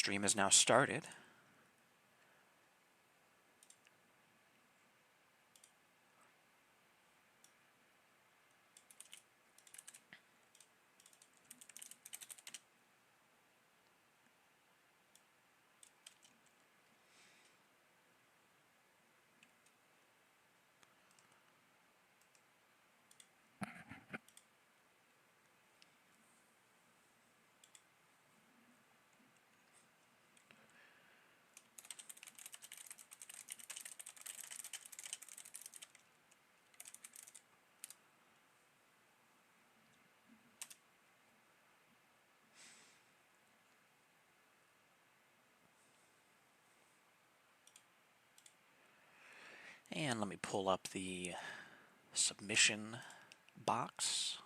Stream is now started. And let me pull up the submission box.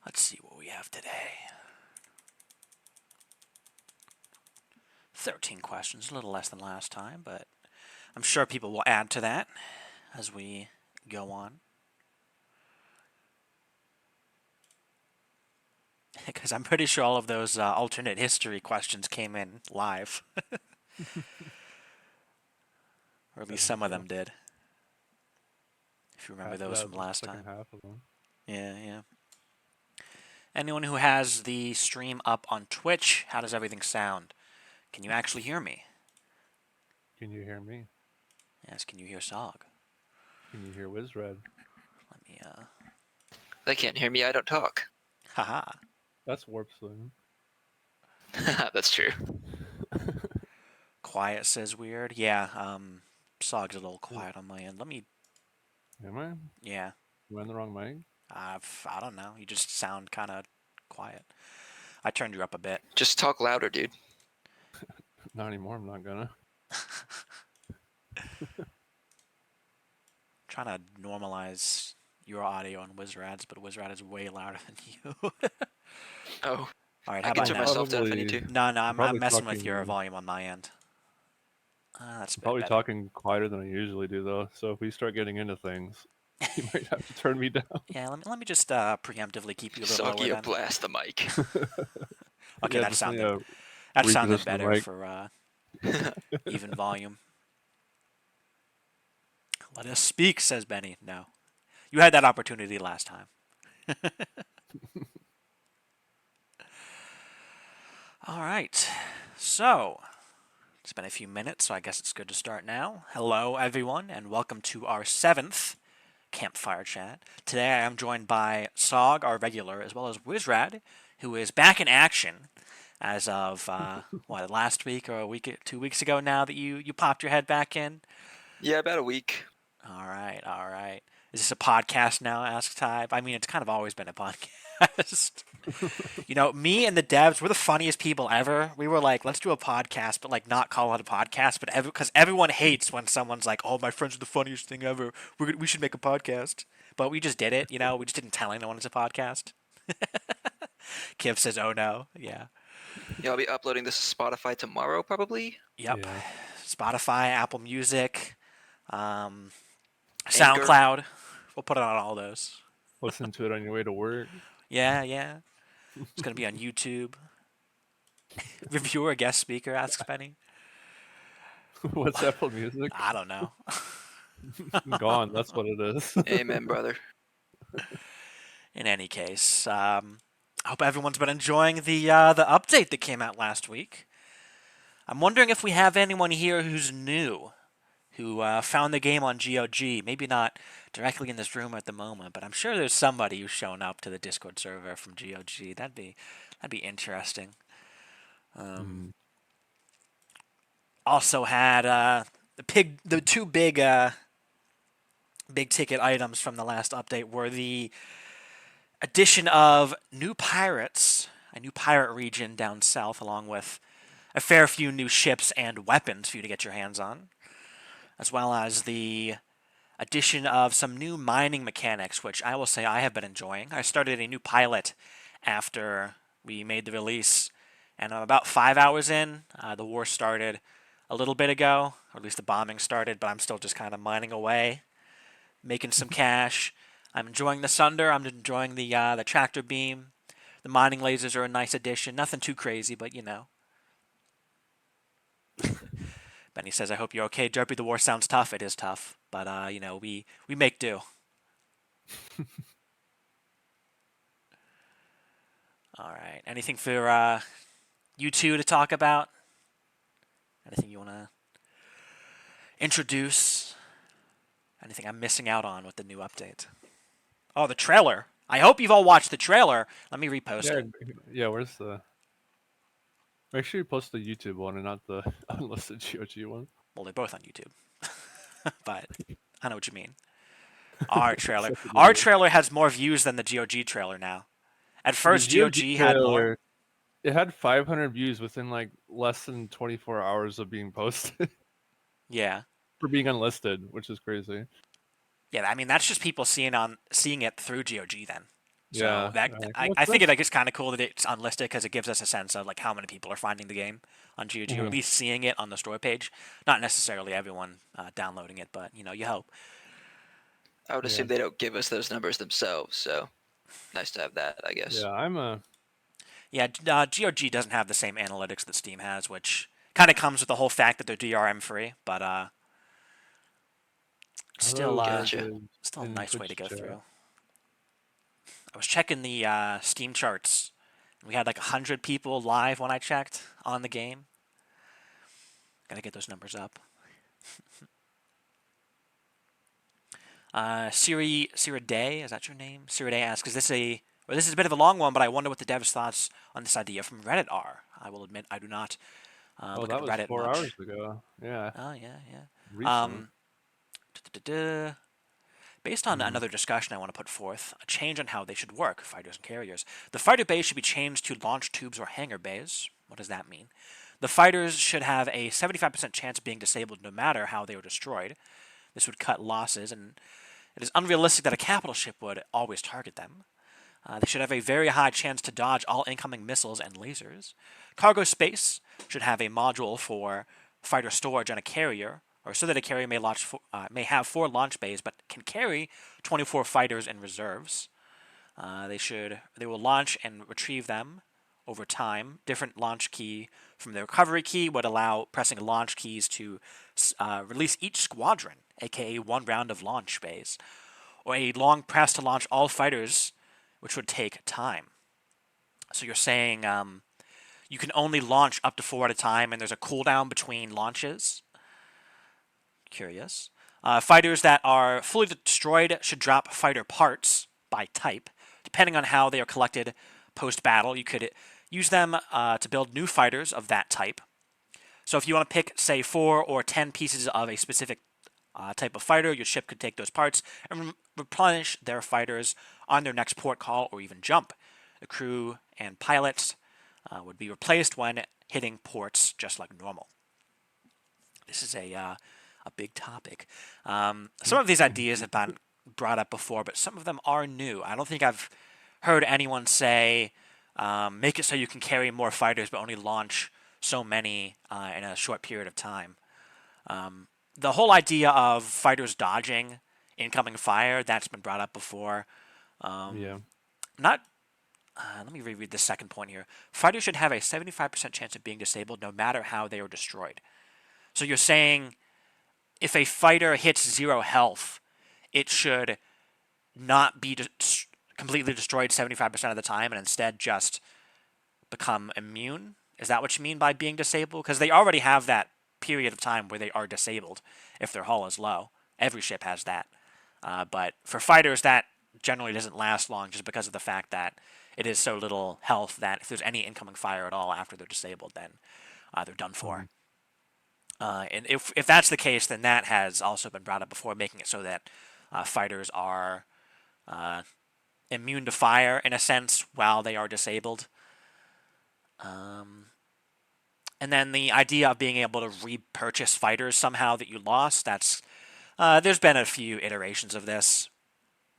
Let's see what we have today. 13 questions, a little less than last time, but I'm sure people will add to that as we go on. Because I'm pretty sure all of those alternate history questions came in live. Or at least some of them did. If you remember those from last time. Half of them. Yeah. Anyone who has the stream up on Twitch, how does everything sound? Can you actually hear me? Can you hear me? Yes, can you hear Sog? Can you hear Wizred? Let me, They can't hear me, I don't talk. Haha. That's Warp Swing. That's true. Quiet says weird. Yeah, Sog's a little quiet on my end. Let me... Am I? Yeah. Am I in the wrong mic? I don't know. You just sound kind of quiet. I turned you up a bit. Just talk louder, dude. Not anymore, I'm not gonna. Trying to normalize your audio on Wizrad's, but Wizrad is way louder than you. Oh. All right, I how can about turn now? myself down if I need to. No, I'm probably messing with talking- your volume on my end. That's a bit Probably better. talking quieter than I usually do, though. So if we start getting into things, you might have to turn me down. Yeah, let me just preemptively keep you a little lower Soggy, then. blast the mic. Okay, Yeah, that sounded reposition the better mic. for even volume. Let us speak, says Benny. No. You had that opportunity last time. All right. So, it's been a few minutes, so I guess it's good to start now. Hello, everyone, and welcome to our 7th Campfire Chat. Today I am joined by Sog, our regular, as well as Wizrad, who is back in action as of, last week or 2 weeks ago now that you popped your head back in? Yeah, about a week. All right. Is this a podcast now, asks Type? I mean, it's kind of always been a podcast. You know, me and the devs, we're the funniest people ever. We were like, let's do a podcast, but like not call it a podcast. But because everyone hates when someone's like, oh, my friends are the funniest thing ever. We should make a podcast. But we just did it, you know? We just didn't tell anyone it's a podcast. Kiv says, oh no. Yeah, I'll be uploading this to Spotify tomorrow, probably. Yep. Yeah. Spotify, Apple Music, SoundCloud. We'll put it on all those. Listen to it on your way to work. Yeah. It's going to be on YouTube. Reviewer, guest speaker, asks Penny. What's Apple Music? I don't know. Gone, that's what it is. Amen, brother. In any case, I hope everyone's been enjoying the update that came out last week. I'm wondering if we have anyone here who's new, who found the game on GOG. Maybe not directly in this room at the moment, but I'm sure there's somebody who's shown up to the Discord server from GOG. That'd be interesting. Also had the two big ticket items from the last update were the addition of new pirates, a new pirate region down south, along with a fair few new ships and weapons for you to get your hands on, as well as the addition of some new mining mechanics, which I will say I have been enjoying. I started a new pilot after we made the release, and I'm about 5 hours in. The war started a little bit ago, or at least the bombing started, but I'm still just kind of mining away, making some cash. I'm enjoying the Sunder. I'm enjoying the tractor beam. The mining lasers are a nice addition. Nothing too crazy, but you know. Benny says, "I hope you're okay, Derpy. The war sounds tough. It is tough, but you know, we make do." All right. Anything for you two to talk about? Anything you want to introduce? Anything I'm missing out on with the new update? Oh, the trailer. I hope you've all watched the trailer. Let me repost Yeah, it. yeah. Where's the? Make sure you post the YouTube one and not the unlisted GOG one. Well, they're both on YouTube, but I know what you mean. Our trailer. Such a good Our one. trailer has more views than the GOG trailer now. At The first, GOG GOG had more. trailer, it had 500 views within like less than 24 hours of being posted Yeah. for being unlisted, which is crazy. Yeah, I mean that's just people seeing it through GOG then. So Yeah. that Like, I what's think this? it's kind of cool that it's unlisted because it gives us a sense of like how many people are finding the game on GOG or at Mhm. least seeing it on the store page. Not necessarily everyone downloading it, but you know you hope. I would Yeah. assume they don't give us those numbers themselves, so nice to have that, I guess. Yeah. I'm a. Yeah, GOG doesn't have the same analytics that Steam has, which kind of comes with the whole fact that they're DRM free, but still Hello, Gotcha. Burgers still a in nice way to Twitch go chat. through. I was checking the Steam charts. We had like 100 people live when I checked on the game. Gotta get those numbers up. Siri Day, is that your name? Siri Day asks, "Is this this is a bit of a long one, but I wonder what the devs' thoughts on this idea from Reddit are. I will admit I do not Oh, look at that was Reddit 4 hours much. ago. Yeah, Oh yeah, yeah. recent. Da-da-da-da. Based on Hmm. another discussion I want to put forth, a change on how they should work, fighters and carriers. The fighter bay should be changed to launch tubes or hangar bays. What does that mean? The fighters should have a 75% chance of being disabled no matter how they were destroyed. This would cut losses, and it is unrealistic that a capital ship would always target them. They should have a very high chance to dodge all incoming missiles and lasers. Cargo space should have a module for fighter storage on a carrier, or so that a carrier may have 4 launch bays, but can carry 24 fighters in reserves. They will launch and retrieve them over time. Different launch key from the recovery key would allow pressing launch keys to release each squadron, aka 1 round of launch bays, or a long press to launch all fighters, which would take time. So you're saying you can only launch up to 4 at a time, and there's a cooldown between launches. Curious. Fighters that are fully destroyed should drop fighter parts by type. Depending on how they are collected post battle, you could use them to build new fighters of that type. So if you want to pick, say, 4 or 10 pieces of a specific type of fighter, your ship could take those parts and replenish their fighters on their next port call or even jump. The crew and pilots would be replaced when hitting ports just like normal. This is a big topic. Some of these ideas have been brought up before, but some of them are new. I don't think I've heard anyone say make it so you can carry more fighters but only launch so many in a short period of time. The whole idea of fighters dodging incoming fire, that's been brought up before. Yeah. Not Let me reread the second point here. Fighters should have a 75% chance of being disabled no matter how they are destroyed. So you're saying if a fighter hits 0 health, it should not be completely destroyed 75% of the time and instead just become immune? Is that what you mean by being disabled? Because they already have that period of time where they are disabled if their hull is low. Every ship has that. But for fighters, that generally doesn't last long just because of the fact that it is so little health that if there's any incoming fire at all after they're disabled, then they're done for. Mhm. And if that's the case, then that has also been brought up before, making it so that fighters are immune to fire in a sense while they are disabled. And then the idea of being able to repurchase fighters somehow that you lost, that's there's been a few iterations of this.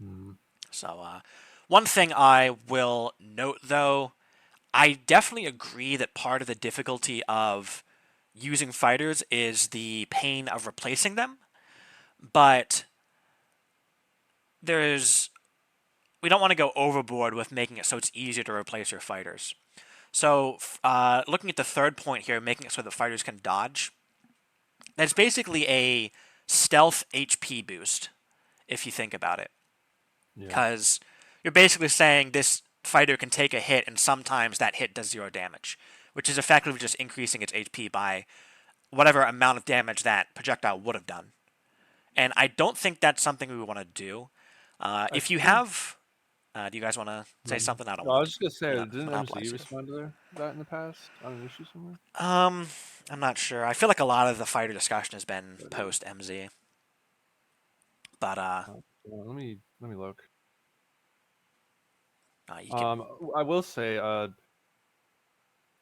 Mhm. So one thing I will note though, I definitely agree that part of the difficulty of using fighters is the pain of replacing them, but there's we don't want to go overboard with making it so it's easier to replace your fighters. So, looking at the third point here, making it so that fighters can dodge. That's basically a stealth HP boost, if you think about it. Yeah. Because you're basically saying this fighter can take a hit, and sometimes that hit does 0 damage, which is effectively just increasing its HP by whatever amount of damage that projectile would have done. And I don't think that's something we want to do. If you have, do you guys want to say something? I don't No, I want was just gonna say, to didn't monopolize MZ you. respond to that in the past on an issue somewhere? I'm not sure. I feel like a lot of the fighter discussion has been post MZ. But Let me look. you can. I will say,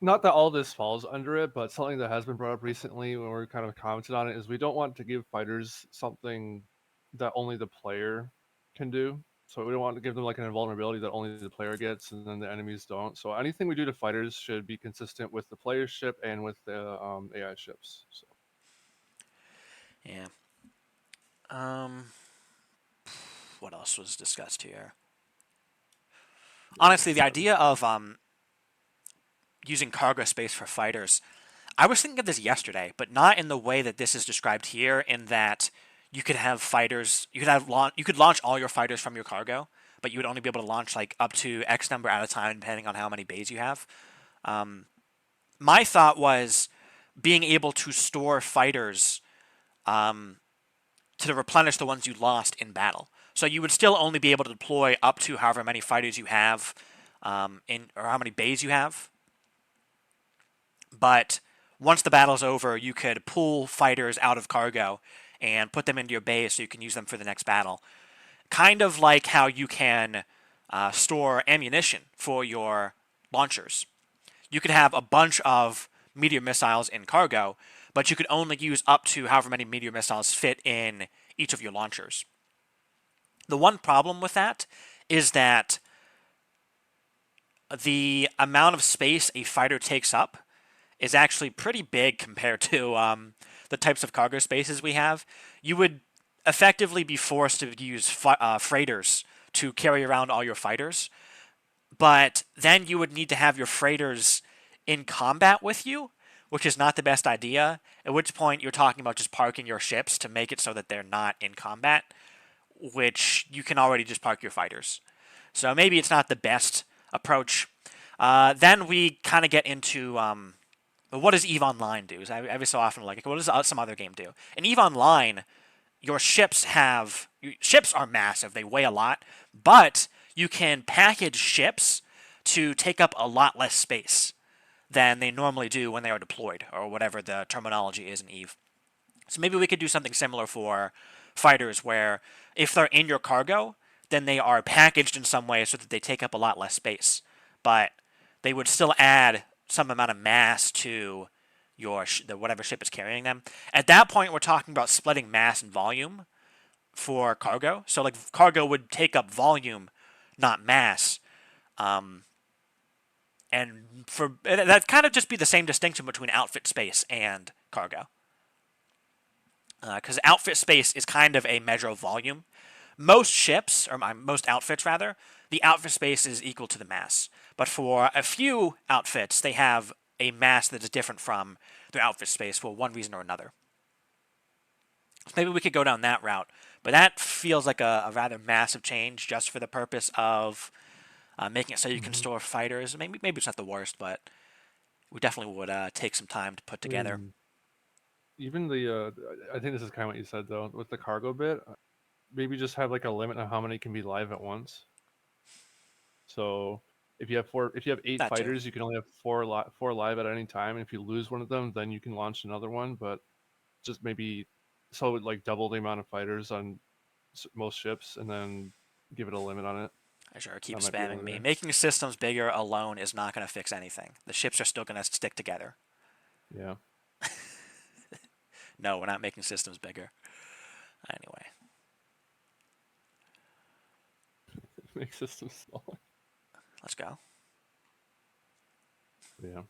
not that all this falls under it, but something that has been brought up recently when we're kind of commented on it is we don't want to give fighters something that only the player can do. So we don't want to give them like an invulnerability that only the player gets and then the enemies don't. So anything we do to fighters should be consistent with the player ship and with the AI ships. So. Yeah. What else was discussed here? Honestly, the idea of using cargo space for fighters, I was thinking of this yesterday, but not in the way that this is described here. In that you could have fighters, you could launch all your fighters from your cargo, but you would only be able to launch like up to X number at a time, depending on how many bays you have. My thought was being able to store fighters to replenish the ones you lost in battle. So you would still only be able to deploy up to however many fighters you have, or how many bays you have. But once the battle's over, you could pull fighters out of cargo and put them into your base so you can use them for the next battle. Kind of like how you can store ammunition for your launchers. You could have a bunch of meteor missiles in cargo, but you could only use up to however many meteor missiles fit in each of your launchers. The one problem with that is that the amount of space a fighter takes up is actually pretty big compared to the types of cargo spaces we have. You would effectively be forced to use freighters to carry around all your fighters, but then you would need to have your freighters in combat with you, which is not the best idea, at which point you're talking about just parking your ships to make it so that they're not in combat, which you can already just park your fighters. So maybe it's not the best approach. Then we kind of get into what does EVE Online do? So every so often, like, what does some other game do? In EVE Online, your ships are massive. They weigh a lot, but you can package ships to take up a lot less space than they normally do when they are deployed, or whatever the terminology is in EVE. So maybe we could do something similar for fighters, where if they're in your cargo, then they are packaged in some way so that they take up a lot less space, but they would still add some amount of mass to your whatever ship is carrying them. At that point, we're talking about splitting mass and volume for cargo. So like cargo would take up volume, not mass. And for that kind of just be the same distinction between outfit space and cargo. Because outfit space is kind of a measure of volume. Most ships, or most outfits rather, the outfit space is equal to the mass. But for a few outfits, they have a mass that is different from their outfit space for one reason or another. So maybe we could go down that route. But that feels like a rather massive change just for the purpose of making it so you can store fighters. Maybe it's not the worst, but we definitely would take some time to put together. Even I think this is kind of what you said though, with the cargo bit. Maybe just have like a limit on how many can be live at once. So if you have eight That too. fighters, you can only have four live at any time. And if you lose one of them, then you can launch another one. But just maybe so it would like double the amount of fighters on most ships, and then give it a limit on it. I sure keep spamming me. Making systems bigger alone is not going to fix anything. The ships are still going to stick together. Yeah. No, we're not making systems bigger. Anyway. Make systems smaller. Let's go. Yeah.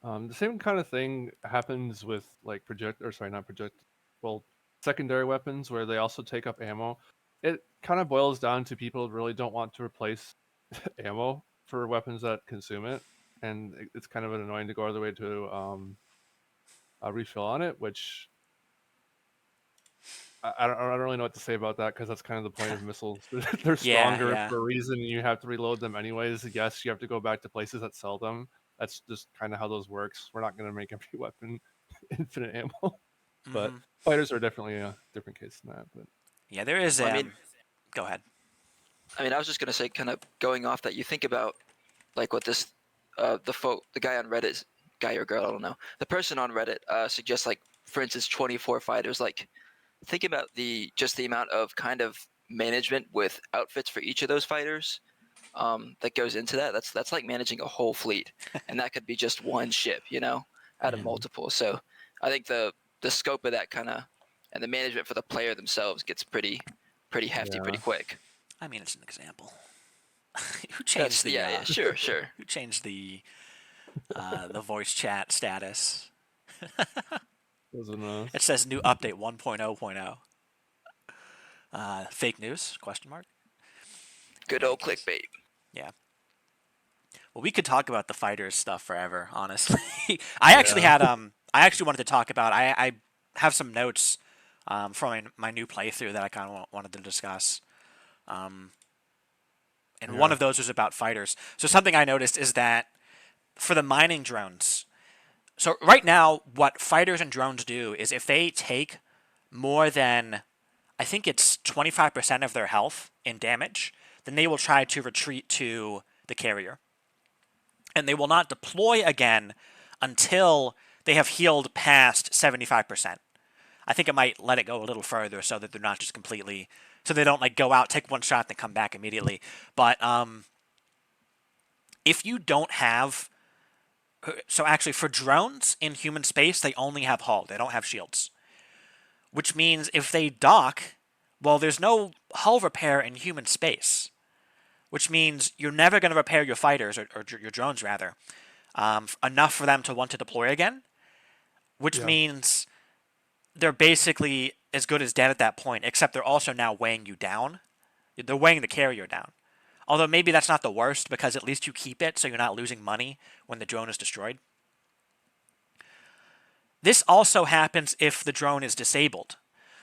The same kind of thing happens with like secondary weapons where they also take up ammo. it kind of boils down to people really don't want to replace ammo for weapons that consume it, and it's kind of annoying to go out of the way to refill on it, which I don't really know what to say about that because that's kind of the point of missiles. They're Yeah, stronger yeah. for a reason, and you have to reload them anyways. Yes, you have to go back to places that sell them. That's just kind of how those works. We're not going to make every weapon infinite ammo, but Hmm. fighters are definitely a different case than that. But Yeah, there is. Well, I mean, Go ahead. I was just gonna say, kind of going off that, you think about like what this, the guy on Reddit, guy or girl, I don't know, the person on Reddit suggests, like, for instance, 24 fighters. Like, think about the amount of kind of management with outfits for each of those fighters, that goes into that. That's like managing a whole fleet, and that could be just one ship, out of Mhm. multiple. So I think the scope of that kind of, and the management for the player themselves gets pretty hefty yeah, pretty quick. I mean, it's an example. Who changed That's the yeah, sure. Who changed the voice chat status? wasn't us. It says new update 1.0.0. Fake news? Question mark. Good old clickbait. Yeah. Well, we could talk about the fighters stuff forever, honestly. I actually Yeah, had I actually wanted to talk about. I have some notes from my new playthrough that I kind of wanted to discuss. Um, and one yeah, of those was about fighters. So something I noticed is that for the mining drones, so right now, what fighters and drones do is if they take more than, I think it's 25% of their health in damage, then they will try to retreat to the carrier. And they will not deploy again until they have healed past 75%. I think it might let it go a little further so that they're not just completely, so they don't like go out, take one shot, then come back immediately. But if you don't have, so actually for drones in human space, they only have hull, they don't have shields. Which means if they dock, well, there's no hull repair in human space. Which means you're never going to repair your fighters, or your drones rather, enough for them to want to deploy again. Which yeah, means they're basically as good as dead at that point, except they're also now weighing you down. They're weighing the carrier down. Although maybe that's not the worst because at least you keep it so you're not losing money when the drone is destroyed. This also happens if the drone is disabled.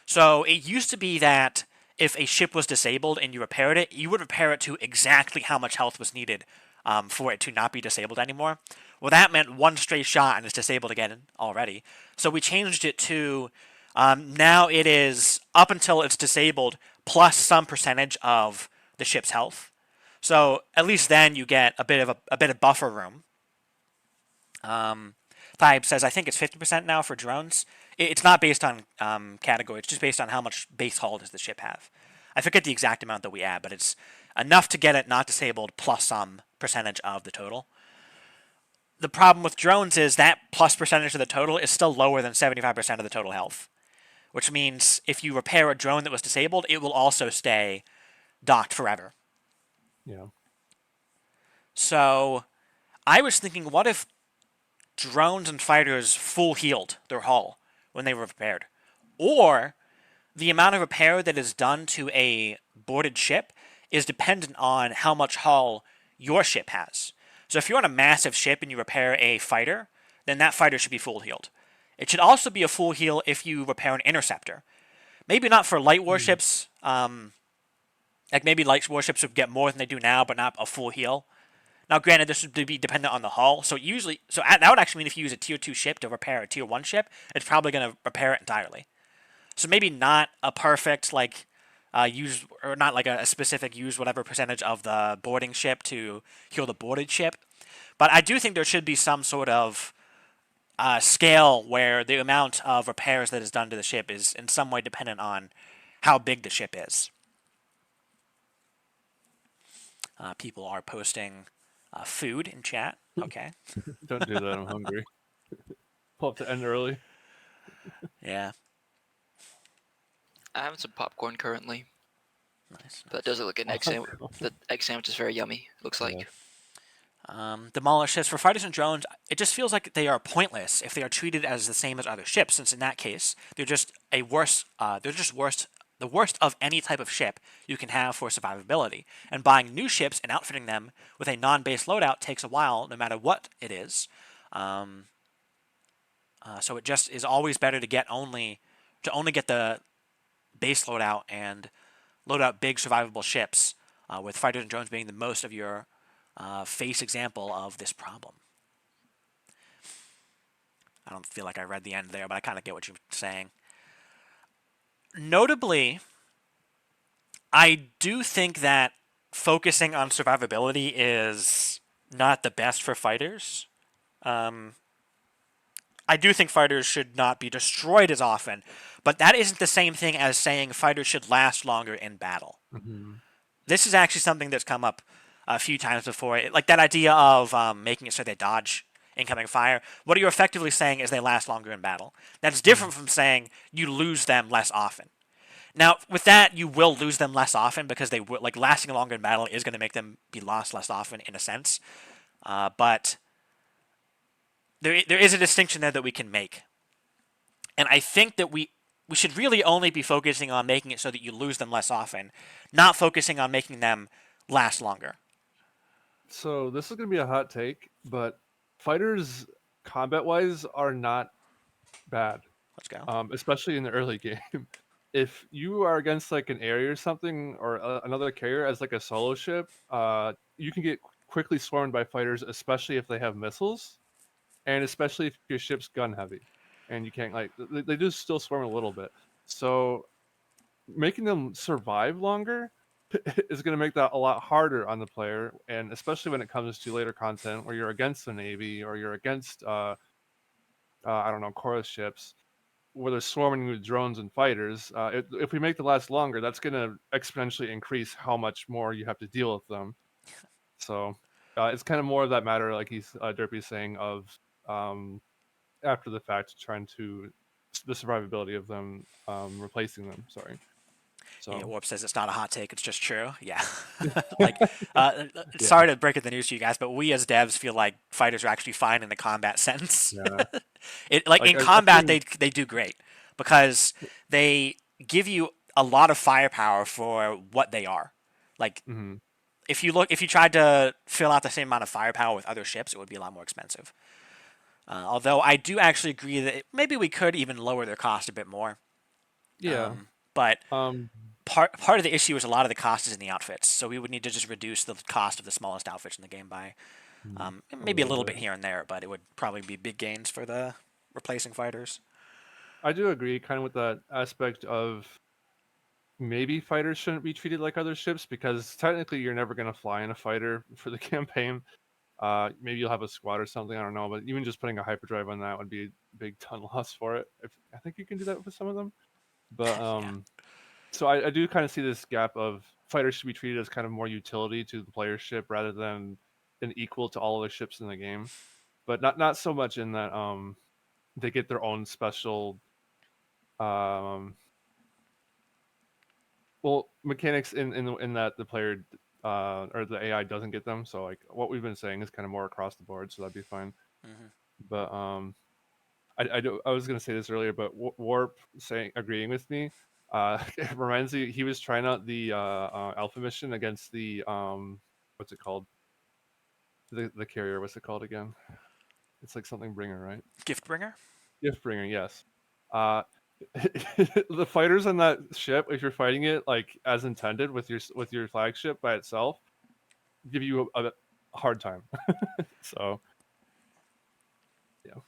So it used to be that if a ship was disabled and you repaired it, you would repair it to exactly how much health was needed for it to not be disabled anymore. Well, that meant one stray shot and it's disabled again already. So we changed it to now it is up until it's disabled plus some percentage of the ship's health. So at least then you get a bit of buffer room. Type says I think it's 50% now for drones. It's not based on category. It's just based on how much base hull does the ship have. I forget the exact amount that we add, but it's enough to get it not disabled plus some percentage of the total. The problem with drones is that plus percentage of the total is still lower than 75% of the total health, which means if you repair a drone that was disabled, it will also stay docked forever. yeah. So I was thinking, what if drones and fighters full healed their hull when they were repaired? Or the amount of repair that is done to a boarded ship is dependent on how much hull your ship has. So if you're on a massive ship and you repair a fighter, then that fighter should be full healed. It should also be a full heal if you repair an interceptor. Maybe not for light Mm. warships. Like maybe light warships would get more than they do now, but not a full heal. Now, granted, this would be dependent on the hull. So that would actually mean if you use a tier 2 ship to repair a tier 1 ship, it's probably going to repair it entirely. So maybe not a perfect use, or not like a specific use whatever percentage of the boarding ship to heal the boarded ship. But I do think there should be some sort of scale where the amount of repairs that is done to the ship is in some way dependent on how big the ship is. People are posting food in chat. Okay. Don't do that. I'm hungry. Pull up to end early. Yeah. I'm having some popcorn currently. Nice. That does look like an egg sandwich. The egg sandwich is very yummy. Looks like. Yeah. Demolish says for fighters and drones, it just feels like they are pointless if they are treated as the same as other ships, since in that case they're just worse the worst of any type of ship you can have for survivability. And buying new ships and outfitting them with a non-base loadout takes a while, no matter what it is. So it just is always better to only get the base loadout and load out big survivable ships, with fighters and drones being the most of your face example of this problem. I don't feel like I read the end there, but I kind of get what you're saying. Notably, I do think that focusing on survivability is not the best for fighters. I do think fighters should not be destroyed as often, but that isn't the same thing as saying fighters should last longer in battle. Mm-hmm. This is actually something that's come up a few times before. Like that idea of making it so they dodge incoming fire. What you're effectively saying is they last longer in battle. That's different from saying you lose them less often. Now, with that, you will lose them less often because they will, like, lasting longer in battle is going to make them be lost less often in a sense. But there is a distinction there that we can make. And I think that we should really only be focusing on making it so that you lose them less often, not focusing on making them last longer. So this is going to be a hot take, but fighters combat-wise are not bad, Let's go. especially in the early game. If you are against like an area or something, or another carrier as like a solo ship, you can get quickly swarmed by fighters, especially if they have missiles, and especially if your ship's gun heavy, and you can't like they do still swarm a little bit. So making them survive longer is going to make that a lot harder on the player, and especially when it comes to later content where you're against the navy or you're against I don't know, chorus ships where they're swarming with drones and fighters. If we make the last longer, that's going to exponentially increase how much more you have to deal with them. So it's kind of more of that matter, like Derpy's saying, of after the fact, trying to the survivability of them, replacing them. Sorry. So Yeah, Warp says it's not a hot take; it's just true. Yeah, like, yeah, sorry to break the news to you guys, but we as devs feel like fighters are actually fine in the combat sense. yeah. Like Like in I've combat, seen, they do great because they give you a lot of firepower for what they are. Like, mhm. if you tried to fill out the same amount of firepower with other ships, it would be a lot more expensive. Although I do actually agree that maybe we could even lower their cost a bit more. Yeah. But Um, part of the issue is a lot of the cost is in the outfits, so we would need to just reduce the cost of the smallest outfits in the game by a maybe a little little bit. bit here and there, but it would probably be big gains for the replacing fighters. I do agree, kind of with that aspect of maybe fighters shouldn't be treated like other ships because technically you're never going to fly in a fighter for the campaign. Maybe you'll have a squad or something. I don't know, but even just putting a hyperdrive on that would be a big ton loss for it. If I think you can do that with some of them, but Yeah. so I do kind of see this gap of fighters should be treated as kind of more utility to the player ship rather than an equal to all other ships in the game. But not so much in that they get their own special um well mechanics in that the player or the AI doesn't get them. So like what we've been saying is kind of more across the board, so that'd be fine. Hmm. But I was gonna say this earlier, but Warp saying agreeing with me. It reminds me he was trying out the alpha mission against the what's it called, the carrier. What's it called again? It's like something bringer, right? Giftbringer. Gift bringer, yes. Uh, the fighters on that ship, if you're fighting it like as intended with your flagship by itself, give you a hard time. So yeah.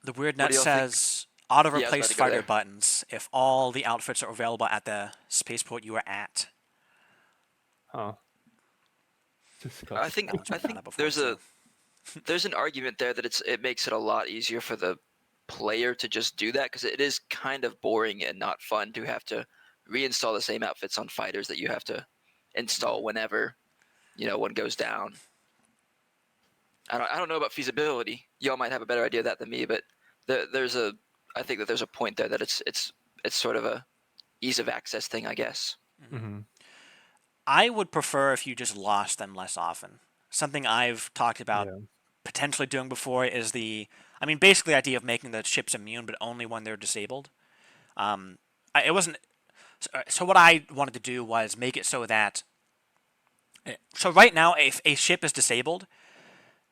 The Weird What Nut do y'all think? says auto Yeah, I was about replace to go fighter there. buttons if all the outfits are available at the spaceport you are at. Huh. I Disgusting. think That one's I been brought think up before there's too. an argument there that it makes it a lot easier for the player to just do that because it is kind of boring and not fun to have to reinstall the same outfits on fighters that you have to install whenever one goes down. I don't know about feasibility. Y'all might have a better idea of that than me, but there's a I think that there's a point there that it's sort of a ease of access thing, I guess. Hmm. I would prefer if you just lost them less often. Something I've talked about Yeah. potentially doing before is basically the idea of making the ships immune, but only when they're disabled. It wasn't. So what I wanted to do was make it so that. So right now, if a ship is disabled,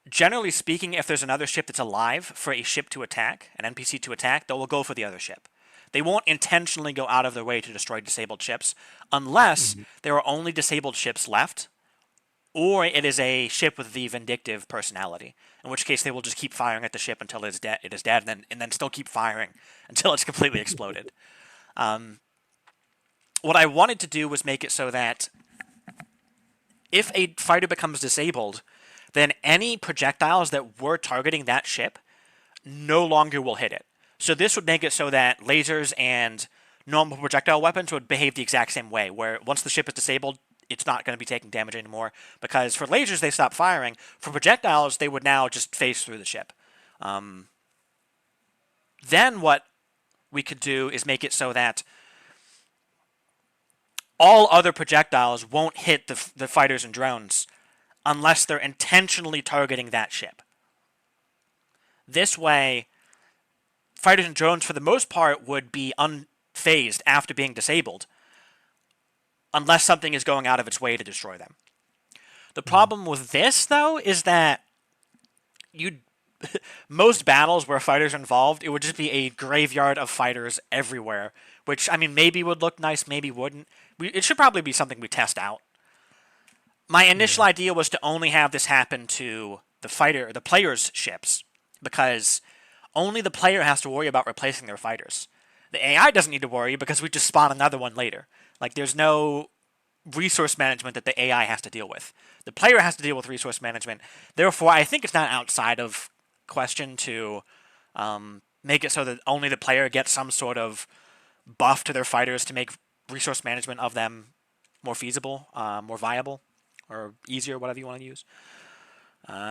generally speaking, if there's another ship that's alive for a ship to attack, an NPC to attack, they will go for the other ship. They won't intentionally go out of their way to destroy disabled ships unless Mhm. there are only disabled ships left, or it is a ship with the vindictive personality, in which case they will just keep firing at the ship until it is dead, and then still keep firing until it's completely exploded. What I wanted to do was make it so that if a fighter becomes disabled, then any projectiles that were targeting that ship no longer will hit it. So this would make it so that lasers and normal projectile weapons would behave the exact same way, where once the ship is disabled, it's not going to be taking damage anymore, because for lasers, they stop firing. For projectiles, they would now just phase through the ship. Then what we could do is make it so that all other projectiles won't hit the fighters and drones unless they're intentionally targeting that ship. This way, fighters and drones, for the most part, would be unfazed after being disabled, unless something is going out of its way to destroy them. The problem with this, though, is that most battles where fighters are involved, it would just be a graveyard of fighters everywhere, which, I mean, maybe would look nice, maybe wouldn't. It should probably be something we test out. My initial idea was to only have this happen to the player's ships, because only the player has to worry about replacing their fighters. The AI doesn't need to worry because we just spawn another one later. Like, there's no resource management that the AI has to deal with. The player has to deal with resource management. Therefore, I think it's not outside of question to make it so that only the player gets some sort of buff to their fighters to make resource management of them more feasible, more viable, or easier, whatever you want to use.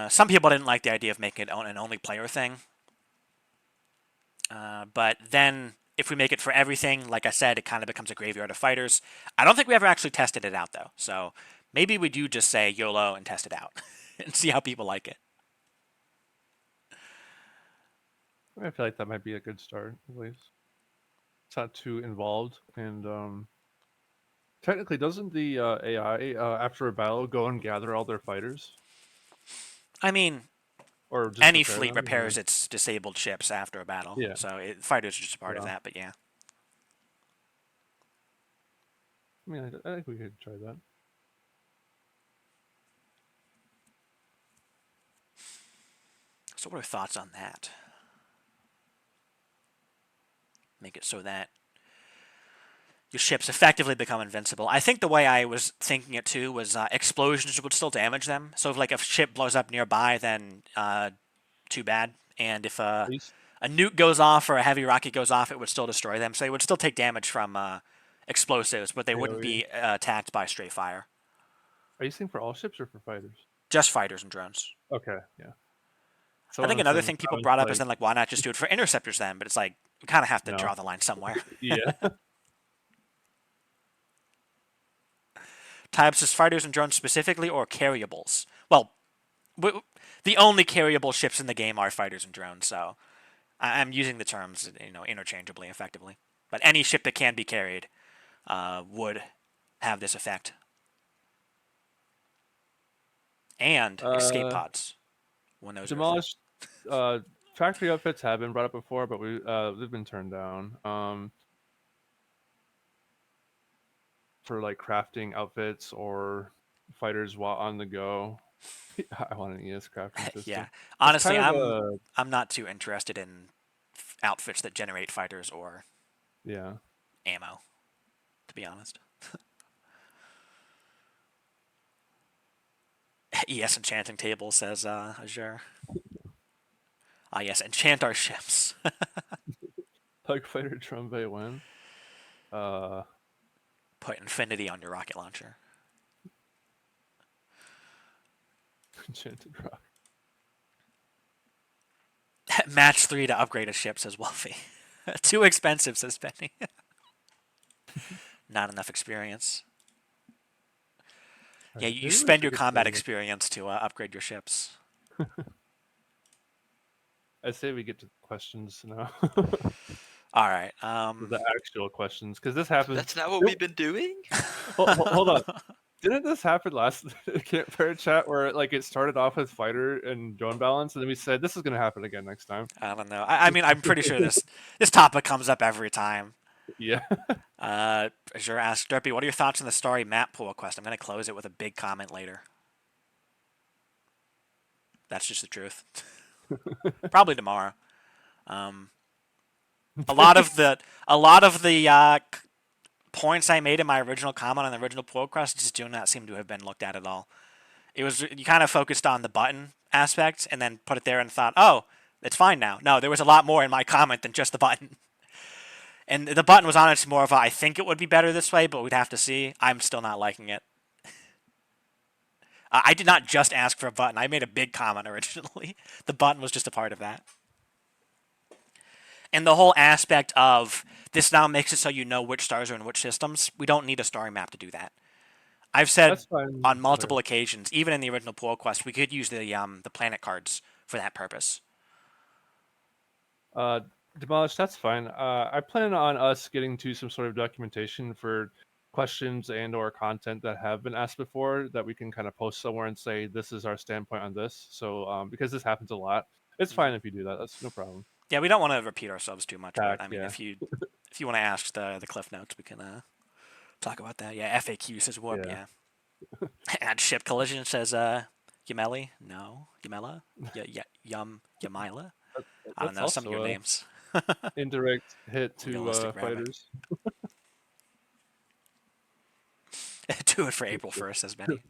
Some people didn't like the idea of making it an only player thing. But then, if we make it for everything, like I said, it kind of becomes a graveyard of fighters. I don't think we ever actually tested it out, though. So maybe we do just say YOLO and test it out and see how people like it. I feel like that might be a good start, at least. It's not too involved, and technically, doesn't the AI after a battle go and gather all their fighters, I mean, or just any repair fleet them? repairs its disabled ships after a battle. Yeah. So fighters are just a part of Yeah. that, but yeah. I mean, I think we could try that. So what are your thoughts on that? Make it so that your ships effectively become invincible. I think the way I was thinking it too was explosions would still damage them. So if a ship blows up nearby, then too bad. And if At least, a nuke goes off or a heavy rocket goes off, it would still destroy them. So they would still take damage from explosives, but they wouldn't AoE. be attacked by stray fire. Are you saying for all ships or for fighters? Just fighters and drones. Okay, yeah. I think Someone another said thing people I was brought up is then why not just do it for interceptors then? But it's like we kind of have to no. draw the line somewhere. Yeah. Types is fighters and drones specifically, or carryables? Well, the only carryable ships in the game are fighters and drones, so I'm using the terms interchangeably, effectively. But any ship that can be carried would have this effect. And escape pods when those Demolished factory outfits have been brought up before, but they've been turned down. For like crafting outfits or fighters while on the go. I want an ES crafting system. Yeah, honestly, kind I'm not too interested in outfits that generate fighters or yeah. ammo, to be honest. ES enchanting table, says Azure. Yes, enchant our ships. Tug fighter Trumbe when? Put infinity on your rocket launcher. Enchanted rock. Match 3 to upgrade a ship, says Wolfie. Too expensive, says Penny. Not enough experience. Yeah, Right, you maybe we spend should your get combat to- experience to upgrade your ships. I say we get to questions now. All right. The actual questions, because this happened. That's not what we've been doing. Hold on. Didn't this happen last Campfire chat where like it started off with fighter and drone balance, and then we said this is gonna happen again next time? I don't know. I mean, I'm pretty sure this topic comes up every time. Yeah. Azure asks Derpy, what are your thoughts on the Starry Map pull quest? I'm going to close it with a big comment later. That's just the truth. Probably tomorrow. A lot of the points I made in my original comment on the original pull request just do not seem to have been looked at all. It was you kind of focused on the button aspect and then put it there and thought, oh, it's fine now. No, there was a lot more in my comment than just the button. And the button was honestly more of a, I think it would be better this way, but we'd have to see. I'm still not liking it. I did not just ask for a button. I made a big comment originally. The button was just a part of that. And the whole aspect of this now makes it so you know which stars are in which systems. We don't need a starry map to do that. I've said on multiple occasions, even in the original pull quest, we could use the planet cards for that purpose. Demolish, that's fine. I plan on us getting to some sort of documentation for questions and or content that have been asked before that we can kind of post somewhere and say this is our standpoint on this. So because this happens a lot, it's fine if you do that. That's no problem. Yeah, we don't want to repeat ourselves too much. But I mean, yeah. if you want to ask the cliff notes, we can talk about that. Yeah, FAQ says warp. Yeah. And ship collision says Yameli. No, Yamela. Yamila. I don't know some of your names. Indirect hit to fighters. Do it for April 1st, says Benny.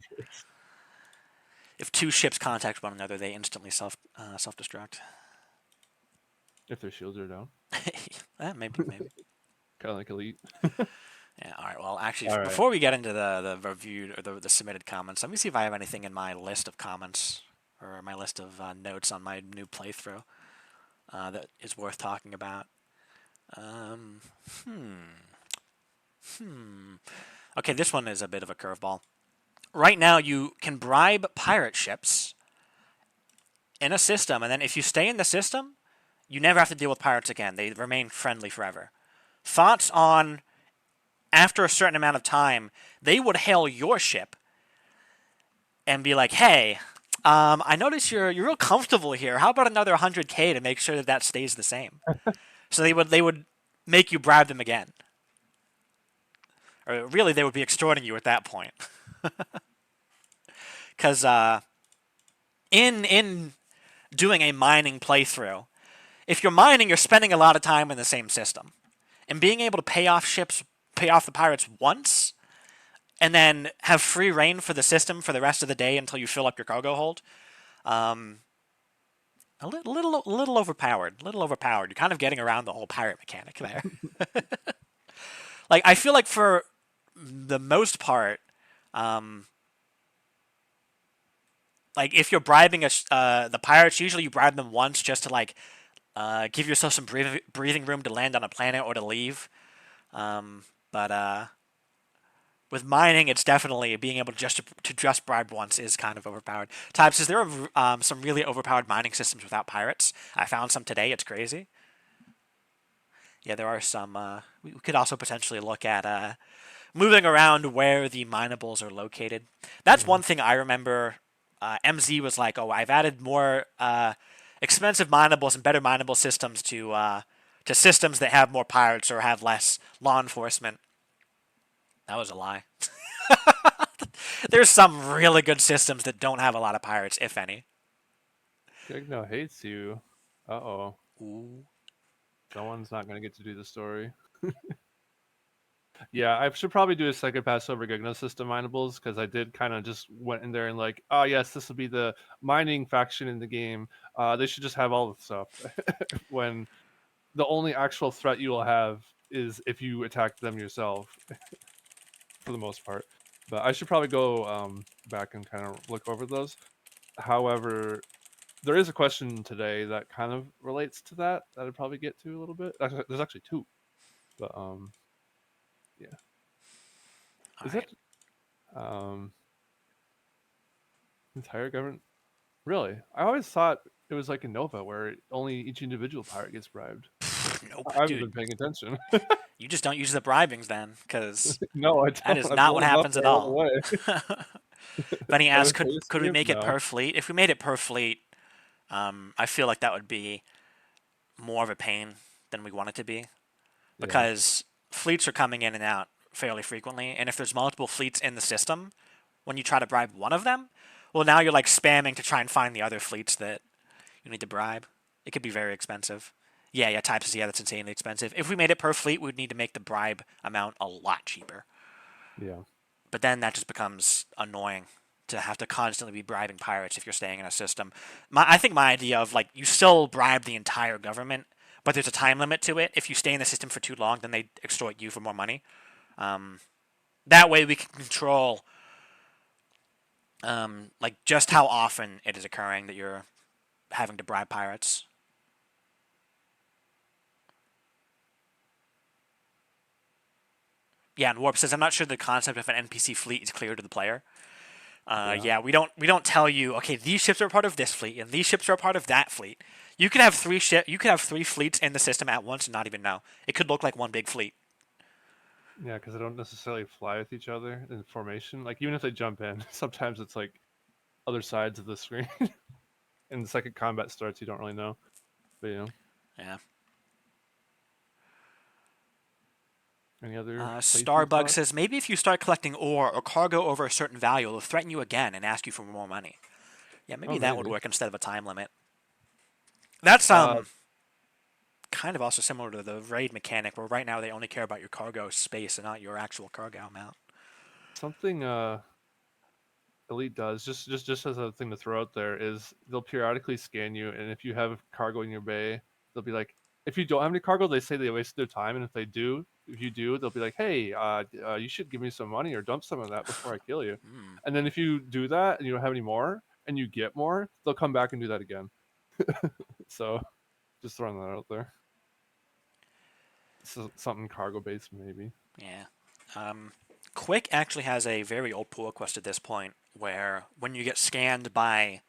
If two ships contact one another, they instantly self-destruct. If their shields are down. Maybe. Kind of like Elite. Yeah, all right. Well, actually, before we get into the reviewed or the submitted comments, let me see if I have anything in my list of comments or my list of notes on my new playthrough that is worth talking about. Okay, this one is a bit of a curveball. Right now, you can bribe pirate ships in a system, and then if you stay in the system, you never have to deal with pirates again. They remain friendly forever. Thoughts on, after a certain amount of time, they would hail your ship and be like, hey, I notice you're real comfortable here. How about another 100K to make sure that stays the same? So they would make you bribe them again. Or really, they would be extorting you at that point. Because in doing a mining playthrough, if you're mining, you're spending a lot of time in the same system. And being able to pay off the pirates once, and then have free reign for the system for the rest of the day until you fill up your cargo hold, a little overpowered. You're kind of getting around the whole pirate mechanic there. Like, I feel like for the most part, like if you're bribing the pirates, usually you bribe them once just to like give yourself some breathing room to land on a planet or to leave. But with mining, it's definitely being able to just bribe once is kind of overpowered. Type says there are some really overpowered mining systems without pirates. I found some today. It's crazy. Yeah, there are some. We could also potentially look at moving around where the minables are located. That's one thing I remember. MZ was like, "Oh, I've added more expensive minables and better mineable systems to systems that have more pirates or have less law enforcement." That was a lie. There's some really good systems that don't have a lot of pirates, if any. Gigno hates you. Uh-oh. Ooh. Someone's not going to get to do the story. Yeah, I should probably do a second pass over Gigno system minables, because I did kind of just went in there and like, oh yes, this will be the mining faction in the game. They should just have all the stuff. When the only actual threat you will have is if you attack them yourself. For the most part. But I should probably go back and kind of look over those. However, there is a question today that kind of relates to that I'd probably get to a little bit. Actually, there's actually two. But yeah. Is it entire government? Really? I always thought it was like in Nova where only each individual pirate gets bribed. Nope, I haven't dude. been paying attention. You just don't use the bribings then, because No, I that don't. is I've not what rolled them up happens at there all the all. way. Benny Have asks, I faced could we you? make it No. per fleet? If we made it per fleet, I feel like that would be more of a pain than we want it to be, Yeah. because fleets are coming in and out fairly frequently, and if there's multiple fleets in the system, when you try to bribe one of them, well, now you're like spamming to try and find the other fleets that you need to bribe. It could be very expensive. Yeah, Type says, yeah, that's insanely expensive. If we made it per fleet, we'd need to make the bribe amount a lot cheaper. Yeah. But then that just becomes annoying to have to constantly be bribing pirates if you're staying in a system. I think my idea of like you still bribe the entire government, but there's a time limit to it. If you stay in the system for too long, then they extort you for more money. That way we can control like just how often it is occurring that you're having to bribe pirates. Yeah, and Warp says, I'm not sure the concept of an NPC fleet is clear to the player. Yeah, we don't tell you, okay, these ships are part of this fleet and these ships are part of that fleet. You could have three fleets in the system at once and not even know. It could look like one big fleet. Yeah, because they don't necessarily fly with each other in formation. Like even if they jump in, sometimes it's like other sides of the screen. And the second combat starts, you don't really know. But Yeah. any other playthrough Starbug thoughts? says, maybe if you start collecting ore or cargo over a certain value, it'll threaten you again and ask you for more money. Yeah, Oh, maybe that would maybe. work instead of a time limit. That's Uh, kind of also similar to the raid mechanic, where right now they only care about your cargo space and not your actual cargo amount. something Elite does just as a thing to throw out there is they'll periodically scan you, and if you have cargo in your bay, they'll be like, if you don't have any cargo, they say they wasted their time, and if you do, they'll be like, hey, you should give me some money or dump some of that before I kill you. Hmm. And then if you do that and you don't have any more and you get more, they'll come back and do that again. So just throwing that out there. So, something cargo based maybe. Yeah. Quick actually has a very old pull request at this point, where when you get scanned by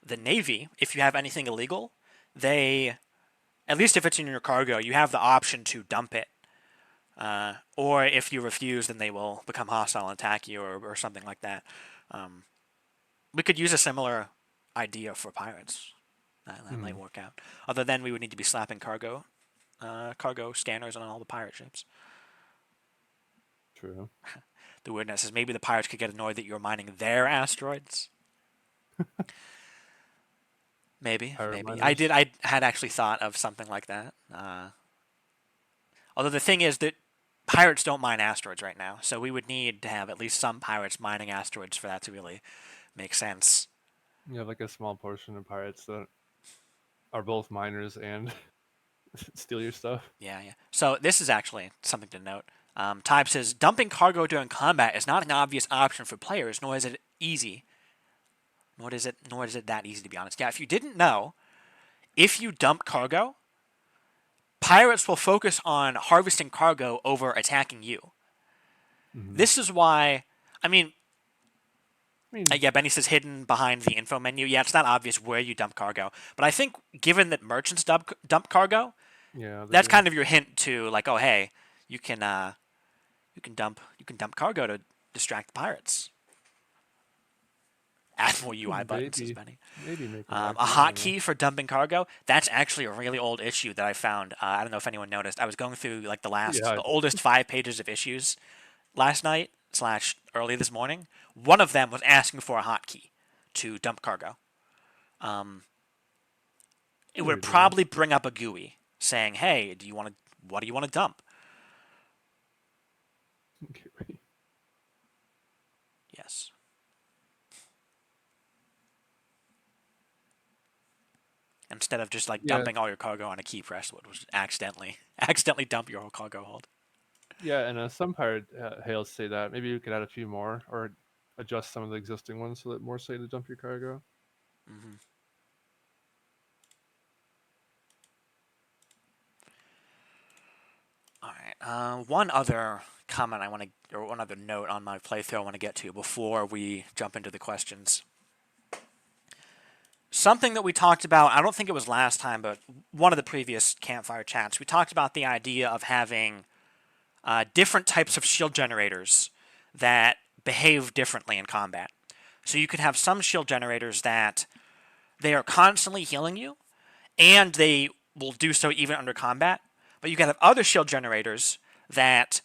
the Navy, if you have anything illegal, they, at least if it's in your cargo, you have the option to dump it. Or if you refuse, then they will become hostile and attack you, or something like that. Um, we could use a similar idea for pirates. That might work out. Other than we would need to be slapping cargo scanners on all the pirate ships. True. The weirdness is maybe the pirates could get annoyed that you're mining their asteroids. Maybe. Pirate I miners. did. I had actually thought of something like that. Although the thing is that pirates don't mine asteroids right now, so we would need to have at least some pirates mining asteroids for that to really make sense. You have like a small portion of pirates that are both miners and steal your stuff. Yeah. So this is actually something to note. Type says dumping cargo during combat is not an obvious option for players, nor is it easy. Nor is it that easy, to be honest. Yeah, if you didn't know, if you dump cargo, pirates will focus on harvesting cargo over attacking you. This is why, I mean, I mean, yeah, Benny says hidden behind the info menu. Yeah, it's not obvious where you dump cargo. But I think given that merchants dump cargo, yeah, that's kind of your hint to like, oh hey, you can dump cargo to distract the pirates. Add more UI buttons, says Benny. maybe make A hotkey for dumping cargo. That's actually a really old issue that I found. I don't know if anyone noticed. I was going through like the oldest 5 pages of issues last night / early this morning. One of them was asking for a hotkey to dump cargo. It would probably bring up a GUI saying, "Hey, what do you want to dump?" Yes. Instead of just like dumping all your cargo on a key press, which was accidentally dump your whole cargo hold. Yeah, and some pirate hails say that maybe you could add a few more or adjust some of the existing ones so that more say to dump your cargo. Mm-hmm. All right. One other comment or one other note on my playthrough I want to get to before we jump into the questions. something that we talked about, I don't think it was last time, but one of the previous Campfire chats, we talked about the idea of having different types of shield generators that behave differently in combat. So you could have some shield generators that they are constantly healing you, and they will do so even under combat. But you can have other shield generators that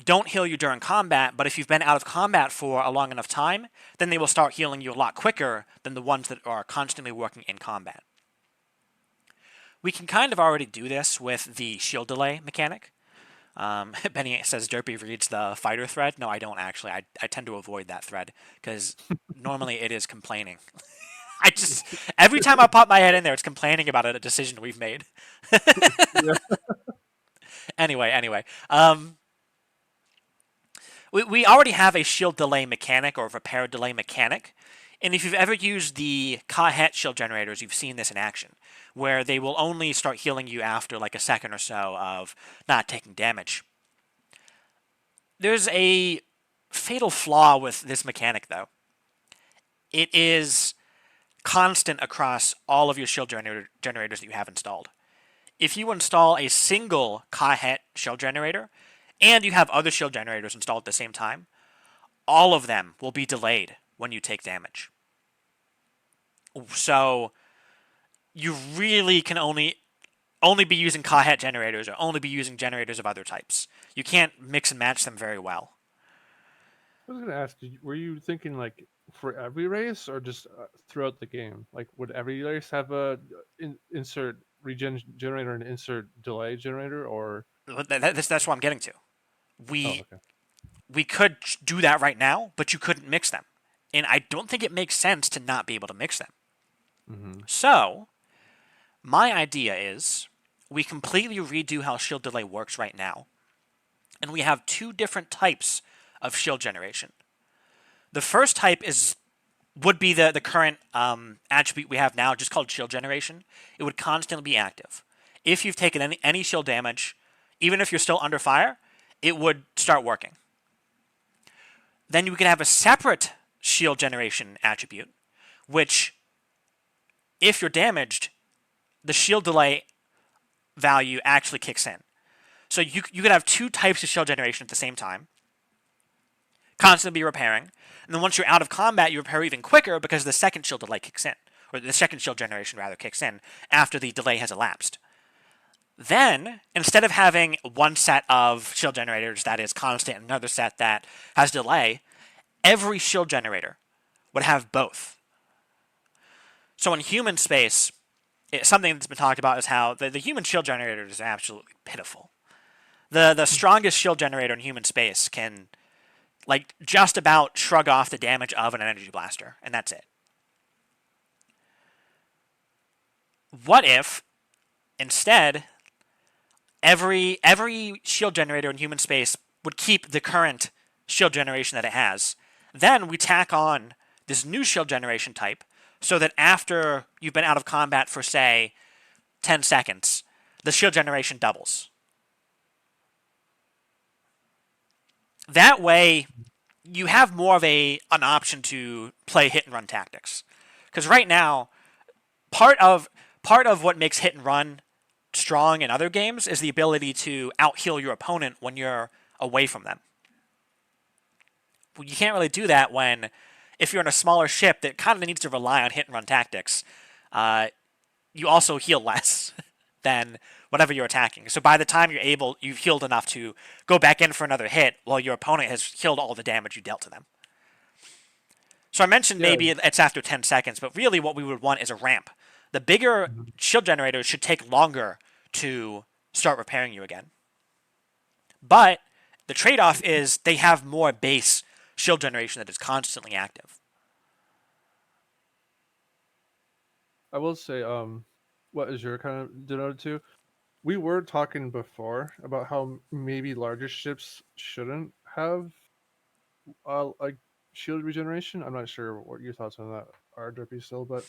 don't heal you during combat, but if you've been out of combat for a long enough time, then they will start healing you a lot quicker than the ones that are constantly working in combat. We can kind of already do this with the shield delay mechanic. Benny says Derpy reads the fighter thread. No, I don't actually. I tend to avoid that thread because normally it is complaining. I just every time I pop my head in there, it's complaining about a decision we've made. Yeah. Anyway, we already have a shield delay mechanic or repair delay mechanic, and if you've ever used the Kahet shield generators, you've seen this in action, where they will only start healing you after like a second or so of not taking damage. There's a fatal flaw with this mechanic, though. It is constant across all of your shield generators that you have installed. If you install a single Kahet shield generator, and you have other shield generators installed at the same time, all of them will be delayed when you take damage. So you really can only be using Kahet generators or only be using generators of other types. You can't mix and match them very well. I was gonna ask, were you thinking like for every race or just throughout the game? Like, would every race have a insert regen generator and insert delay generator, or? That's what I'm getting to. Oh, We okay. we could do that right now, but you couldn't mix them. And I don't think it makes sense to not be able to mix them. Mm-hmm. So, my idea is we completely redo how shield delay works right now. And we have two different types of shield generation. The first type would be the current attribute we have now, just called shield generation. It would constantly be active. If you've taken any shield damage, even if you're still under fire, it would start working. Then you can have a separate shield generation attribute, which, if you're damaged, the shield delay value actually kicks in. So you could have two types of shield generation at the same time, constantly be repairing, and then once you're out of combat, you repair even quicker because the second shield delay kicks in, or the second shield generation rather kicks in after the delay has elapsed. Then, instead of having one set of shield generators that is constant and another set that has delay, every shield generator would have both. So in human space, something that's been talked about is how the human shield generator is absolutely pitiful. The strongest shield generator in human space can like just about shrug off the damage of an energy blaster, and that's it. What if instead every shield generator in human space would keep the current shield generation that it has? Then we tack on this new shield generation type so that after you've been out of combat for, say, 10 seconds, the shield generation doubles. That way, you have more of an option to play hit and run tactics. Because right now, part of what makes hit and run strong in other games is the ability to out heal your opponent when you're away from them. You can't really do that if you're in a smaller ship that kind of needs to rely on hit and run tactics. You also heal less than whatever you're attacking. So by the time you've healed enough to go back in for another hit, while your opponent has healed all the damage you dealt to them. So I mentioned maybe it's after 10 seconds, but really what we would want is a ramp. The bigger shield generators should take longer to start repairing you again. But the trade-off is they have more base shield generation that is constantly active. I will say, what is your kind of denoted to? We were talking before about how maybe larger ships shouldn't have like shield regeneration. I'm not sure what your thoughts on that are, Derpy, still, but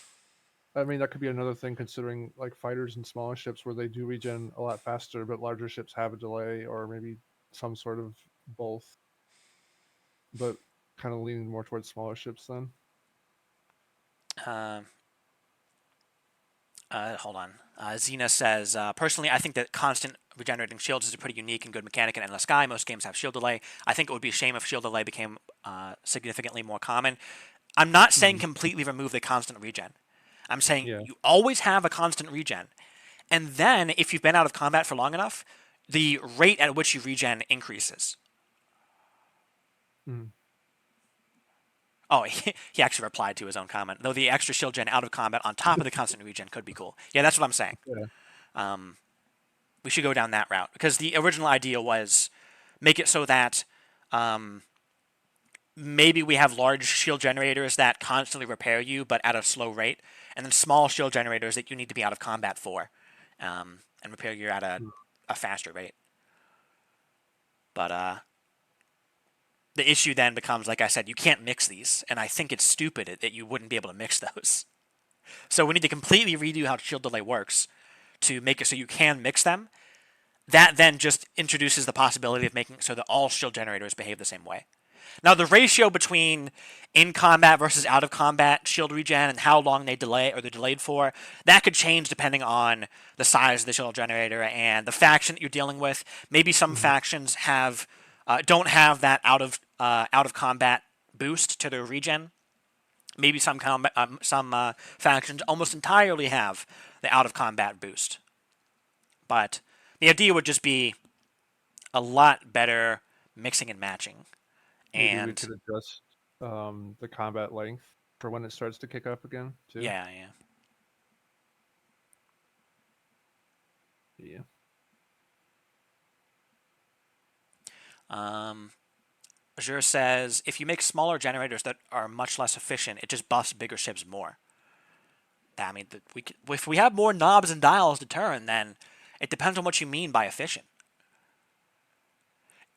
I mean that could be another thing considering like fighters and smaller ships where they do regen a lot faster, but larger ships have a delay or maybe some sort of both. But kind of leaning more towards smaller ships then. Hold on. Xena says, personally, I think that constant regenerating shields is a pretty unique and good mechanic in Endless Sky. Most games have shield delay. I think it would be a shame if shield delay became significantly more common. I'm not saying completely remove the constant regen. I'm saying Yeah. you always have a constant regen. And then, if you've been out of combat for long enough, the rate at which you regen increases. Mm. Oh, he actually replied to his own comment. Though the extra shield gen out of combat on top of the constant regen could be cool. Yeah, that's what I'm saying. Yeah. We should go down that route because the original idea was make it so that maybe we have large shield generators that constantly repair you but at a slow rate, and then small shield generators that you need to be out of combat for and repair you at a faster rate. But the issue then becomes, like I said, you can't mix these, and I think it's stupid that you wouldn't be able to mix those. So we need to completely redo how shield delay works to make it so you can mix them. That then just introduces the possibility of making it so that all shield generators behave the same way. Now, the ratio between in combat versus out of combat shield regen and how long they delay or they're delayed for, that could change depending on the size of the shield generator and the faction that you're dealing with. Maybe some factions don't have that out of combat boost to their regen. Maybe some factions almost entirely have the out of combat boost. But the idea would just be a lot better mixing and matching. Maybe we And could adjust the combat length for when it starts to kick up again too. yeah. Yeah. Azure says, if you make smaller generators that are much less efficient, it just buffs bigger ships more. I mean, if we have more knobs and dials to turn, then it depends on what you mean by efficient.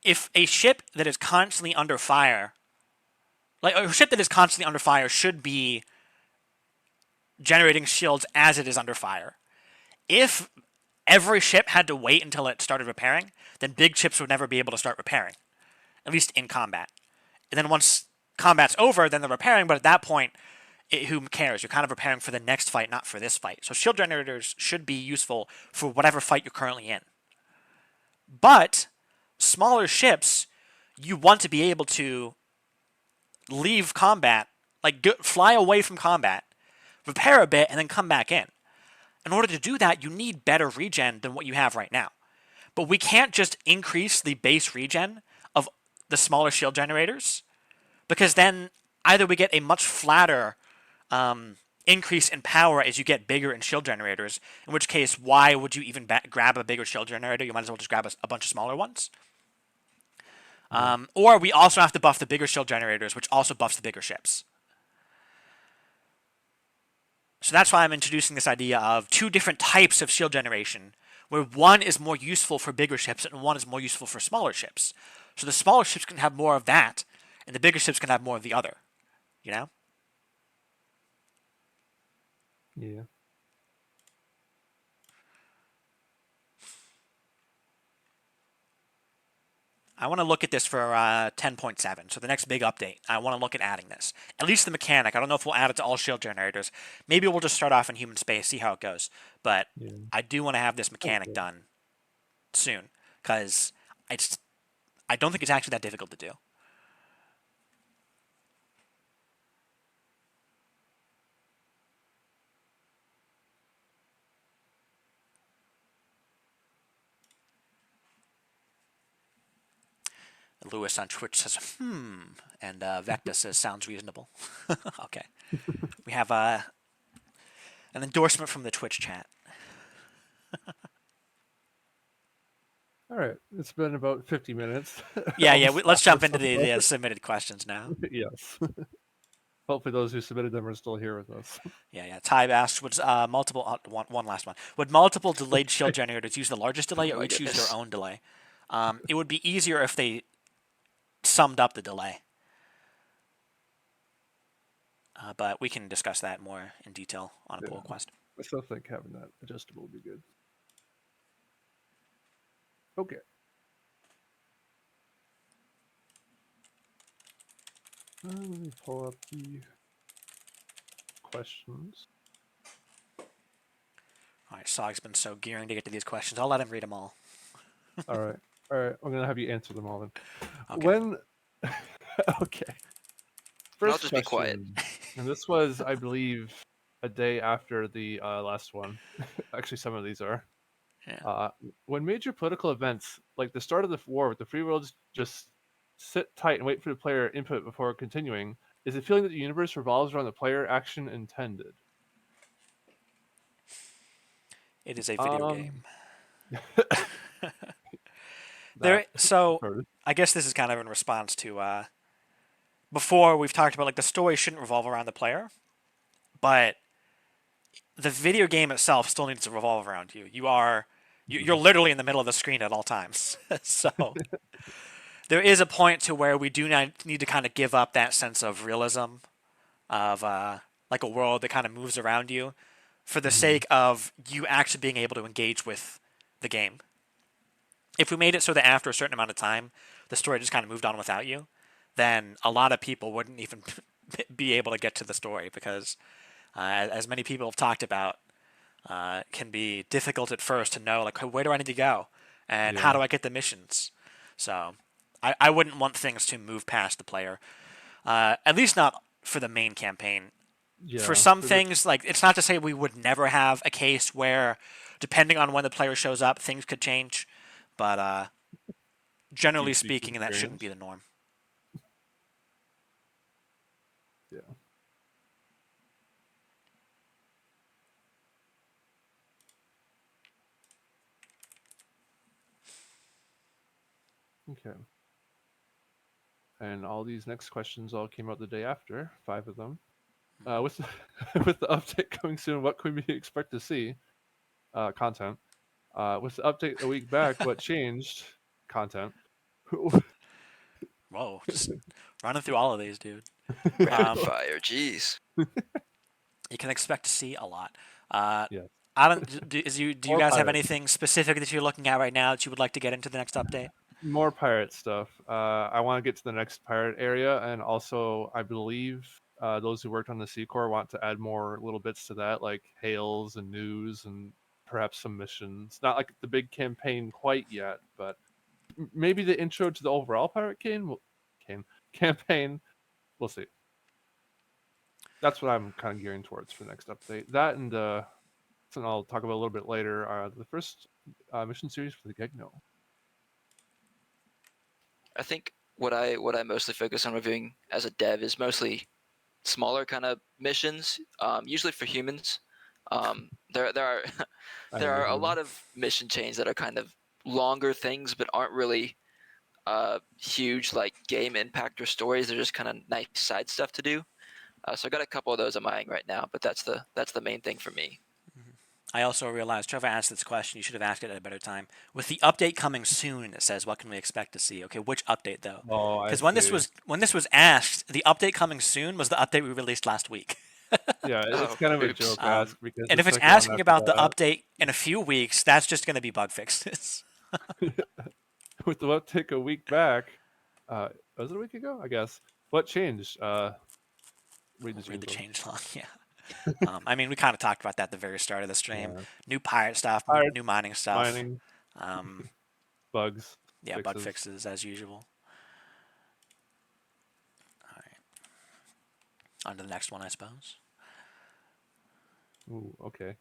If a ship that is constantly under fire, like a ship that is constantly under fire should be generating shields as it is under fire. If every ship had to wait until it started repairing, then big ships would never be able to start repairing, at least in combat. And then once combat's over, then they're repairing, but at that point, who cares? You're kind of preparing for the next fight, not for this fight. So shield generators should be useful for whatever fight you're currently in. But smaller ships, you want to be able to leave combat, like fly away from combat, repair a bit, and then come back in. In order to do that, you need better regen than what you have right now. But we can't just increase the base regen of the smaller shield generators, because then either we get a much flatter increase in power as you get bigger in shield generators, in which case, why would you even grab a bigger shield generator? You might as well just grab a bunch of smaller ones. Or we also have to buff the bigger shield generators, which also buffs the bigger ships. So that's why I'm introducing this idea of two different types of shield generation, where one is more useful for bigger ships and one is more useful for smaller ships. So the smaller ships can have more of that, and the bigger ships can have more of the other. You know? Yeah. I want to look at this for 10.7, so the next big update. I want to look at adding this. At least the mechanic. I don't know if we'll add it to all shield generators. Maybe we'll just start off in human space, see how it goes. But I do want to have this mechanic done soon, because I don't think it's actually that difficult to do. Lewis on Twitch says, and Vecta says, sounds reasonable. Okay. We have an endorsement from the Twitch chat. All right. It's been about 50 minutes. Yeah. Let's jump into the submitted questions now. Yes. Hopefully those who submitted them are still here with us. Yeah. Ty asks, would multiple one last one. Would multiple delayed shield generators use the largest delay, or each use their own delay? It would be easier if they summed up the delay. But we can discuss that more in detail on a pull request. I still think having that adjustable would be good. Okay. Let me pull up the questions. All right, Sog's been so gearing to get to these questions. I'll let him read them all. All right. All right. I'm gonna have you answer them all then. Okay. When? Okay. And I'll First just be quiet. question, and this was, I believe, a day after the last one. Actually, some of these are. Yeah. When major political events, like the start of the war with the free worlds, just sit tight and wait for the player input before continuing, is it feeling that the universe revolves around the player action intended? It is a video game. That So started. I guess this is kind of in response to before we've talked about like the story shouldn't revolve around the player, but the video game itself still needs to revolve around you. You're literally in the middle of the screen at all times. So there is a point to where we do not need to kind of give up that sense of realism of like a world that kind of moves around you for the sake of you actually being able to engage with the game. If we made it so that after a certain amount of time, the story just kind of moved on without you, then a lot of people wouldn't even be able to get to the story because, as many people have talked about, can be difficult at first to know, like, where do I need to go? And how Yeah. do I get the missions? So I wouldn't want things to move past the player, at least not for the main campaign. For Yeah. some things, like, it's not to say we would never have a case where, depending on when the player shows up, things could change. But generally Deep speaking, that shouldn't experience. be the norm. Yeah. Okay. And all these next questions all came out the day after, 5 of them. With the, with the update coming soon, what could we expect to see? Content. With the update a week back, what changed? Content. Whoa, just running through all of these, dude. Rapid fire. Jeez. You can expect to see a lot. Yes. I don't. Do you More guys have pirates. anything specific that you're looking at right now that you would like to get into the next update? More pirate stuff. I want to get to the next pirate area, and also I believe those who worked on the Sea Corps want to add more little bits to that, like hails and news and perhaps some missions. Not like the big campaign quite yet, but maybe the intro to the overall pirate campaign. We'll see. That's what I'm kind of gearing towards for the next update. That and something I'll talk about a little bit later. The first mission series for the Gegno. I think what I mostly focus on reviewing as a dev is mostly smaller kind of missions, usually for humans. There are I there am a are a human. lot of mission chains that are kind of longer things, but aren't really huge like game impact or stories. They're just kind of nice side stuff to do. So I got a couple of those I'm eyeing right now, but that's the main thing for me. I also realized Trevor asked this question. You should have asked it at a better time. With the update coming soon, it says, "What can we expect to see?" Okay, which update though? Oh, I Because see. when this was asked, the update coming soon was the update we released last week. Yeah, it's Oh, kind of a oops. joke ask because And the if it's second one asking after about the that, update in a few weeks, that's just going to be bug fixes. with the uptick a week back, uh, was it a week ago? I guess. What changed? Read the Read the changelog. changelog, yeah. I mean, we kind of talked about that at the very start of the stream. Yeah. New pirate stuff, Pirates, new mining stuff. mining, Um, bugs, yeah, bug fixes. fixes as usual. All right, on to the next one, I suppose. Ooh, okay.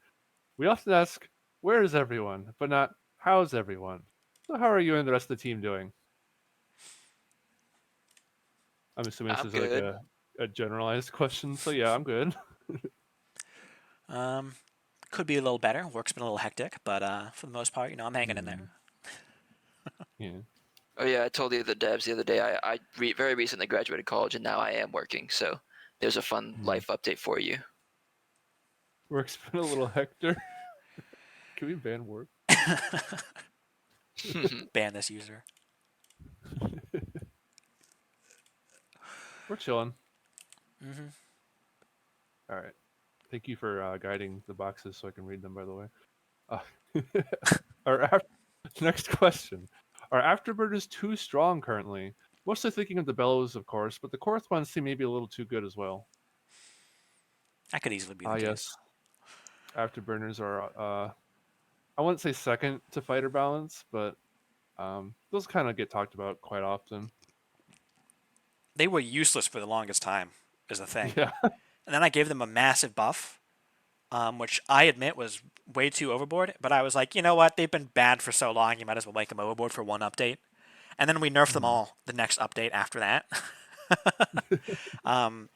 We often ask, "Where is everyone?" but not "How's everyone?" So how are you and the rest of the team doing? I'm assuming this I'm is like good. a generalized question. So yeah, I'm good. Um, could be a little better. Work's been a little hectic, but for the most part, I'm hanging in there. Yeah. Oh yeah, I told the other devs the other day. I very recently graduated college, and now I am working. So there's a fun Mm. life update for you. Work's been a little hectic. Can we ban work? Ban this user. We're chilling. Mm-hmm. All right. Thank you for guiding the boxes so I can read them. By the way. Our next question: Are afterburners too strong currently? Mostly thinking of the bellows, of course, but the Korth ones seem maybe a little too good as well. That could easily be the Yes. case. Afterburners are I wouldn't say second to fighter balance, but those kind of get talked about quite often. They were useless for the longest time, is the thing. Yeah. And then I gave them a massive buff, which I admit was way too overboard. But I was like, you know what? They've been bad for so long. You might as well make them overboard for one update. And then we nerfed them all the next update after that.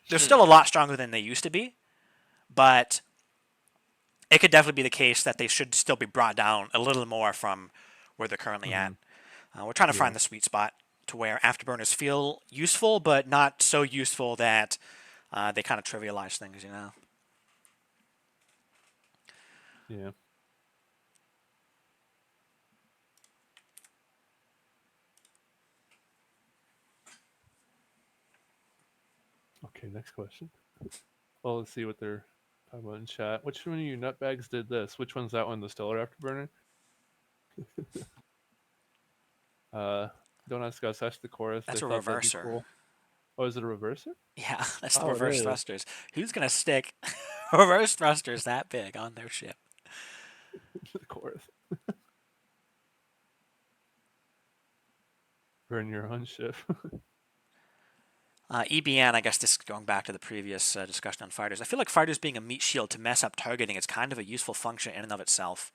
They're still a lot stronger than they used to be, but it could definitely be the case that they should still be brought down a little more from where they're currently at. We're trying to find the sweet spot to where afterburners feel useful, but not so useful that they kind of trivialize things, you know? Yeah. Okay, next question. Well, let's see what they're talking about in chat. Which one of you nutbags did this? Which one's that one? The Stellar Afterburner? Don't ask us. Ask the chorus. That's They a thought that'd be reverser. cool. Oh, is it a reverser? Yeah, that's the Oh, it reverse is. thrusters. Who's going to stick reverse thrusters that big on their ship? The chorus. Burn your own ship. EBN, I guess this is going back to the previous discussion on fighters. I feel like fighters being a meat shield to mess up targeting is kind of a useful function in and of itself.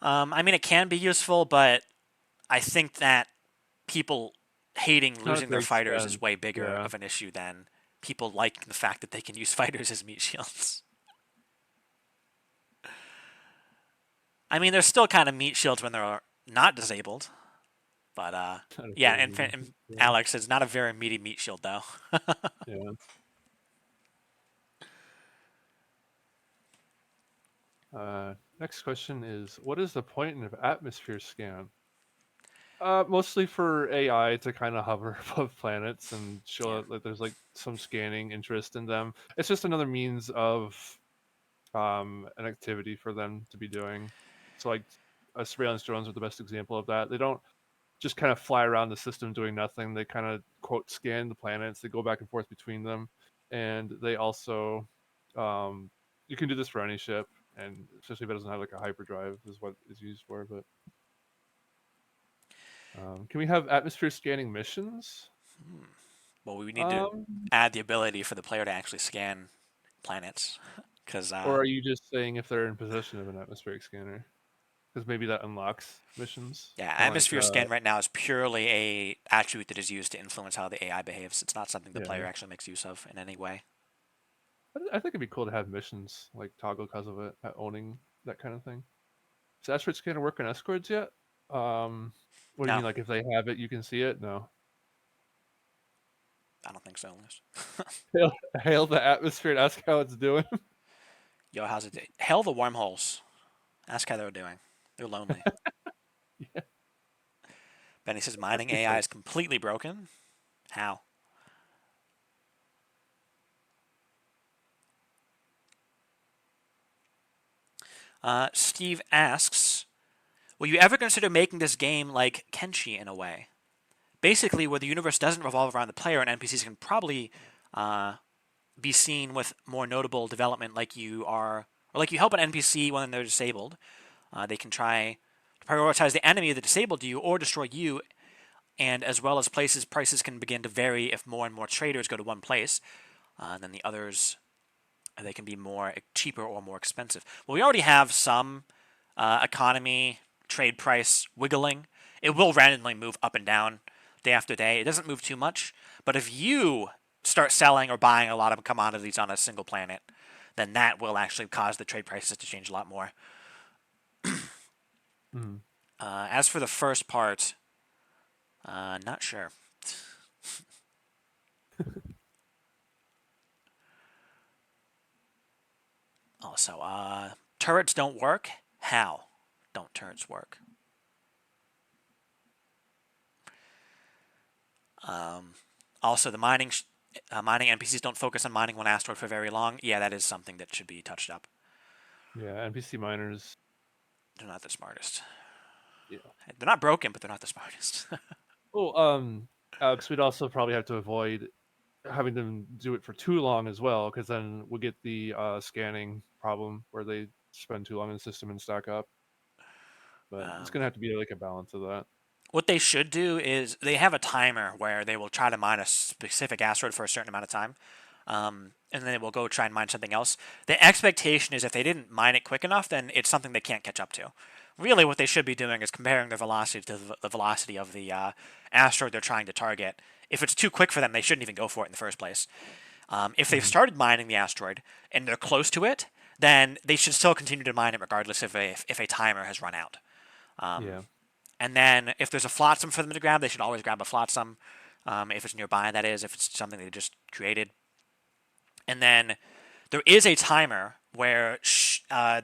I mean, it can be useful, but I think that people hating losing their fighters is way bigger of an issue than people liking the fact that they can use fighters as meat shields. I mean, they're still kind of meat shields when they're not disabled. But, yeah, and Alex is not a very meaty meat shield, though. Yeah. Next question is, what is the point of atmosphere scan? Mostly for AI to kind of hover above planets and show that there's like some scanning interest in them. It's just another means of an activity for them to be doing. So like surveillance drones are the best example of that. They don't just kind of fly around the system doing nothing. They kind of quote scan the planets. They go back and forth between them, and they also you can do this for any ship, and especially if it doesn't have like a hyperdrive is what it's used for. But can we have atmosphere scanning missions? Well, we need to add the ability for the player to actually scan planets. Or are you just saying if they're in possession of an atmospheric scanner? Because maybe that unlocks missions. Yeah, atmosphere scan right now is purely a attribute that is used to influence how the AI behaves. It's not something the player actually makes use of in any way. I think it'd be cool to have missions like toggle because of it, owning that kind of thing. Is asteroid scanner work on escorts yet? What do you mean? Like if they have it, you can see it? No. I don't think so, Hail the atmosphere and ask how it's doing. Yo, how's it doing? Hail the wormholes. Ask how they're doing. They're lonely. Yeah. Benny says mining AI is completely broken. How? Steve asks, will you ever consider making this game like Kenshi in a way? Basically, where the universe doesn't revolve around the player and NPCs can probably be seen with more notable development like you are, or like you help an NPC when they're disabled. They can try to prioritize the enemy that disabled you or destroy you, and as well as prices can begin to vary if more and more traders go to one place. Then the others, they can be more cheaper or more expensive. Well, we already have some economy trade price wiggling. It will randomly move up and down day after day. It doesn't move too much, but if you start selling or buying a lot of commodities on a single planet, then that will actually cause the trade prices to change a lot more. As for the first part, not sure. Also, turrets don't work. How don't turrets work? Also, the mining NPCs don't focus on mining one asteroid for very long. Yeah, that is something that should be touched up. Yeah, NPC miners. They're not the smartest. Yeah. They're not broken, but they're not the smartest. Alex, we'd also probably have to avoid having them do it for too long as well, because then we'll get the scanning problem where they spend too long in the system and stack up. but it's gonna have to be like a balance of that. What they should do is they have a timer where they will try to mine a specific asteroid for a certain amount of time, and then they will go try and mine something else. The expectation is if they didn't mine it quick enough, then it's something they can't catch up to. Really, what they should be doing is comparing their velocity to the velocity of the asteroid they're trying to target. If it's too quick for them, they shouldn't even go for it in the first place. If they've started mining the asteroid and they're close to it, then they should still continue to mine it regardless if a timer has run out. Yeah. And then if there's a flotsam for them to grab, they should always grab a flotsam. If it's nearby, that is, if it's something they just created. And then there is a timer where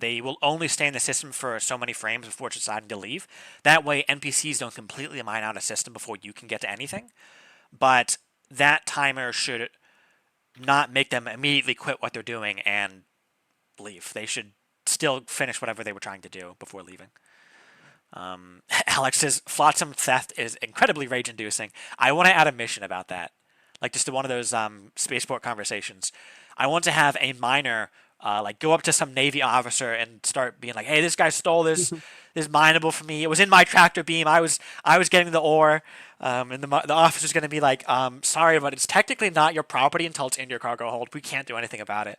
they will only stay in the system for so many frames before deciding to leave. That way, NPCs don't completely mine out a system before you can get to anything. But that timer should not make them immediately quit what they're doing and leave. They should still finish whatever they were trying to do before leaving. Alex says flotsam theft is incredibly rage-inducing. I want to add a mission about that, like just one of those spaceport conversations. I want to have a miner like go up to some Navy officer and start being like, "Hey, this guy stole this mineable from me. It was in my tractor beam. I was getting the ore." And the officer's going to be like, "Sorry, but it's technically not your property until it's in your cargo hold. We can't do anything about it."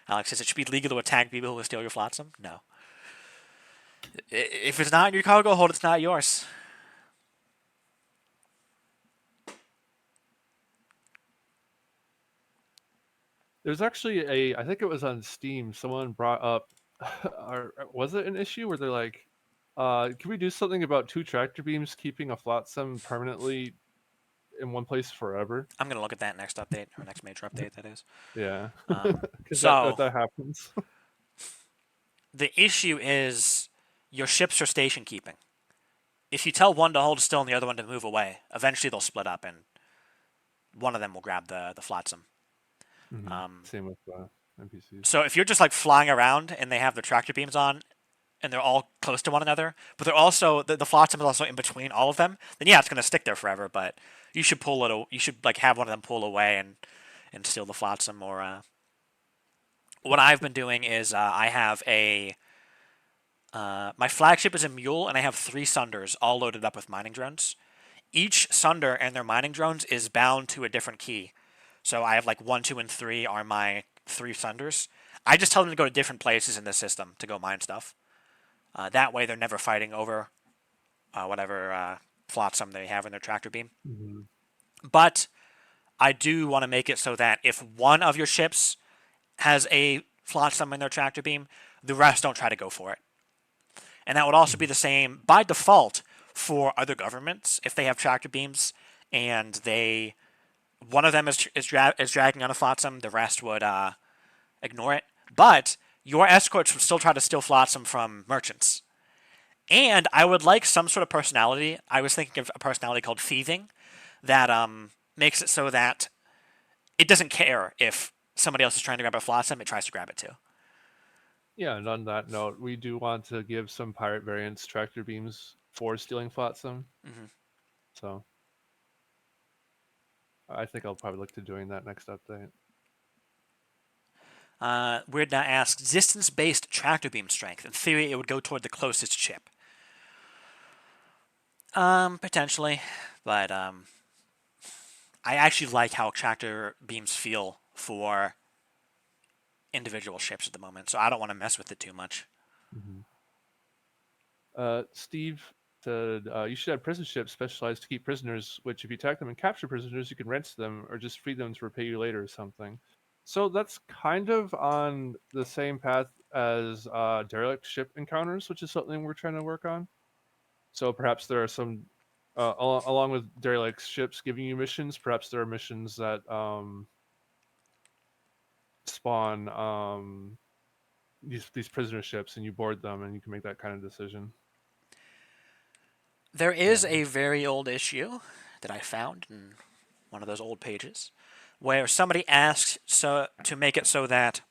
Alex says it should be legal to attack people who will steal your flotsam. No. If it's not in your cargo hold, it's not yours. There's actually I think it was on Steam, someone brought up, or was it an issue where they're like, can we do something about 2 tractor beams keeping a flotsam permanently in one place forever? I'm going to look at that next update, or next major update, that is. Yeah. Because So- that happens. The issue is your ships are station keeping. If you tell one to hold still and the other one to move away, eventually they'll split up and one of them will grab the flotsam. Same with NPCs. So if you're just like flying around and they have their tractor beams on and they're all close to one another, but they're also the flotsam is also in between all of them, then yeah, it's going to stick there forever. But you should pull it. You should like have one of them pull away and steal the flotsam. Or what I've been doing is I have my flagship is a mule and I have 3 sunders all loaded up with mining drones. Each sunder and their mining drones is bound to a different key. So I have like 1, 2, and 3 are my 3 sunders. I just tell them to go to different places in the system to go mine stuff. That way they're never fighting over whatever flotsam they have in their tractor beam. But I do want to make it so that if one of your ships has a flotsam in their tractor beam, the rest don't try to go for it. And that would also be the same by default for other governments. If they have tractor beams and one of them is dragging on a flotsam, the rest would ignore it. But your escorts would still try to steal flotsam from merchants. And I would like some sort of personality. I was thinking of a personality called thieving that makes it so that it doesn't care if somebody else is trying to grab a flotsam, it tries to grab it too. Yeah, and on that note, we do want to give some pirate variants tractor beams for stealing flotsam. So I think I'll probably look to doing that next update. Weird Now asks, distance-based tractor beam strength. In theory, it would go toward the closest ship. Potentially, but I actually like how tractor beams feel for individual ships at the moment, so I don't want to mess with it too much. Steve said you should have prison ships specialized to keep prisoners, which if you attack them and capture prisoners, you can rent them or just free them to repay you later or something. So that's kind of on the same path as derelict ship encounters, which is something we're trying to work on. So perhaps there are some, along with derelict ships giving you missions, perhaps there are missions that spawn these prisoner ships and you board them and you can make that kind of decision. There is a very old issue that I found in one of those old pages where somebody asks to make it so that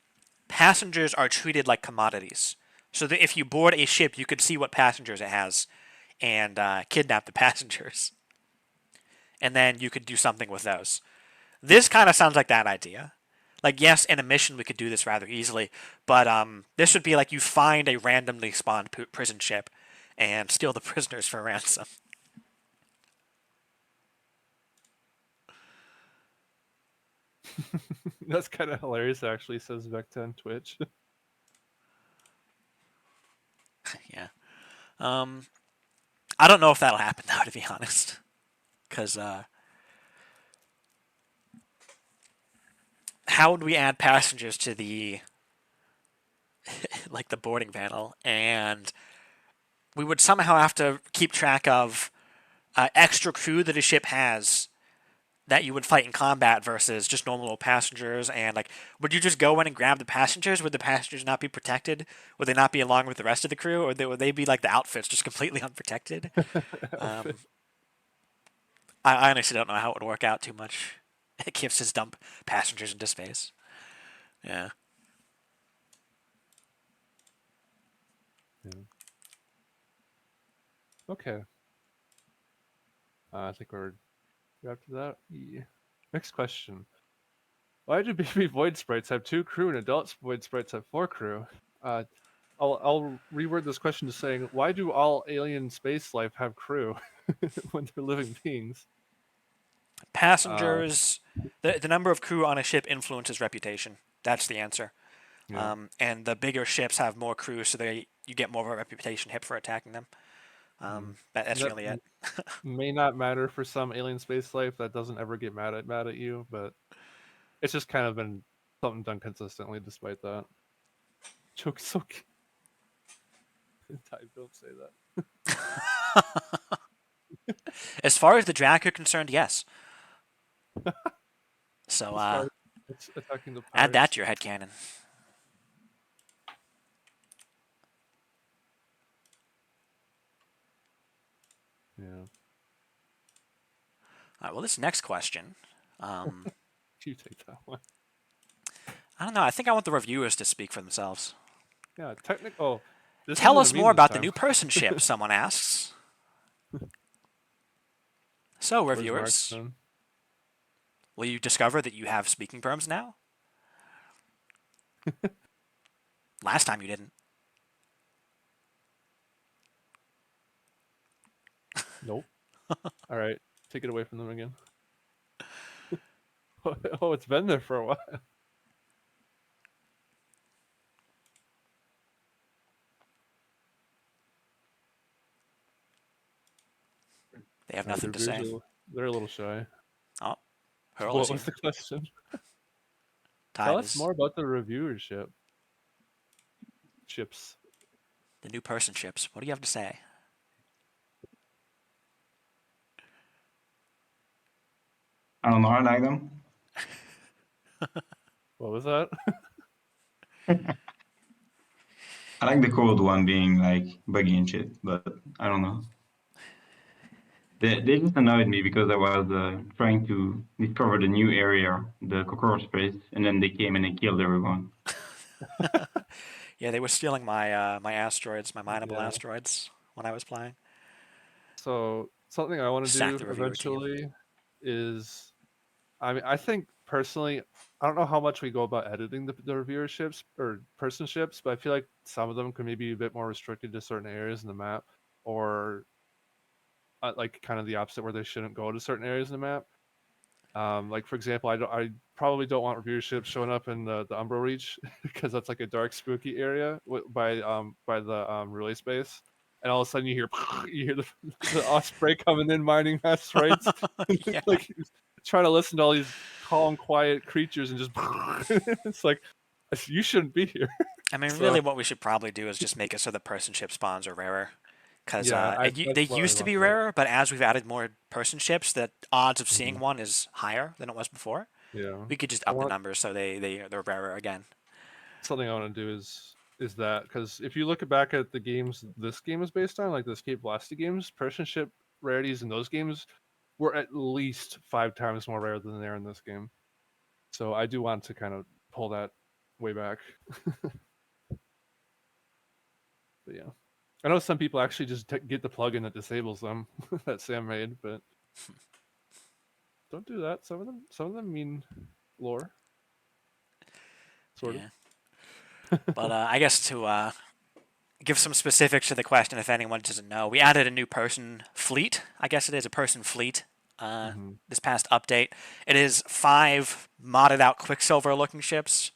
passengers are treated like commodities. So that if you board a ship, you could see what passengers it has and kidnap the passengers. And then you could do something with those. This kind of sounds like that idea. Like, yes, in a mission we could do this rather easily, but this would be like you find a randomly spawned prison ship and steal the prisoners for ransom. That's kind of hilarious, actually, says Vecta on Twitch. Yeah. I don't know if that'll happen though, to be honest, because how would we add passengers to the like the boarding panel, and we would somehow have to keep track of extra crew that a ship has that you would fight in combat versus just normal passengers. And like, would you just go in and grab the passengers? Would the passengers not be protected? Would they not be along with the rest of the crew, or would they be like the outfits, just completely unprotected? Um, I honestly don't know how it would work out too much. It gives his dump passengers into space. Yeah. Yeah. Okay. I think we're after that. Yeah. Next question. Why do baby void sprites have 2 crew and adult void sprites have 4 crew? I'll reword this question to saying, why do all alien space life have crew when they're living beings? Passengers, the number of crew on a ship influences reputation. That's the answer. Yeah. And the bigger ships have more crew, so you get more of a reputation hit for attacking them. That's That really it. may not matter for some alien space life that doesn't ever get mad at you, but it's just kind of been something done consistently despite that. Joke so Type, don't say that. As far as the Drac are concerned, yes. So It's attacking the add that pirates. to your headcanon. Yeah. All right, well, this next question, You take that one. I don't know. I think I want the reviewers to speak for themselves. Yeah, technical. Oh, this Tell isn't us a meme more this about the time. new person ship, someone asks. So, Where's reviewers, Markstone? will you discover that you have speaking perms now? Last time you didn't. Nope. All right, take it away from them again. Oh, it's been there for a while. They have nothing to say. They're a little shy. Oh, Hurl What is was here. the question? Time Tell us is more about the reviewership. Chips. the new person ships. What do you have to say? I don't know. I like them. What was that? I like the cold one being like buggy and shit, but I don't know. They just annoyed me because I was trying to discover the new area, the cockroach space, and then they came and they killed everyone. Yeah, they were stealing my my asteroids, my mineable Yeah. asteroids when I was playing. So something I want to Sack do the reviewer team. eventually is, I mean, I think personally, I don't know how much we go about editing the reviewerships or personships, but I feel like some of them could maybe be a bit more restricted to certain areas in the map, or like kind of the opposite where they shouldn't go to certain areas in the map. Like for example, I probably don't want reviewerships showing up in the Umbro Reach because that's like a dark, spooky area by the relay space. And all of a sudden you hear the osprey coming in mining asteroids, Yeah. like trying to listen to all these calm, quiet creatures and just it's like you shouldn't be here. I mean, So really, what we should probably do is just make it so the person ship spawns are rarer. Because yeah, they that's what I used to want be to. rarer, but as we've added more person ships, the odds of seeing Mhm. one is higher than it was before. Yeah, We could just I up the want numbers so they're rarer again. something I want to do is that because if you look back at the games this game is based on, like the Escape Velocity games, personship rarities in those games were at least 5 times more rare than they are in this game. So I do want to kind of pull that way back. But yeah, I know some people actually just get the plugin that disables them that Sam made, but don't do that. Some of them mean lore. sort of. Yeah. But I guess to give some specifics to the question, if anyone doesn't know, we added a new person fleet. I guess it is a person fleet. This past update, it is 5 modded out Quicksilver looking ships,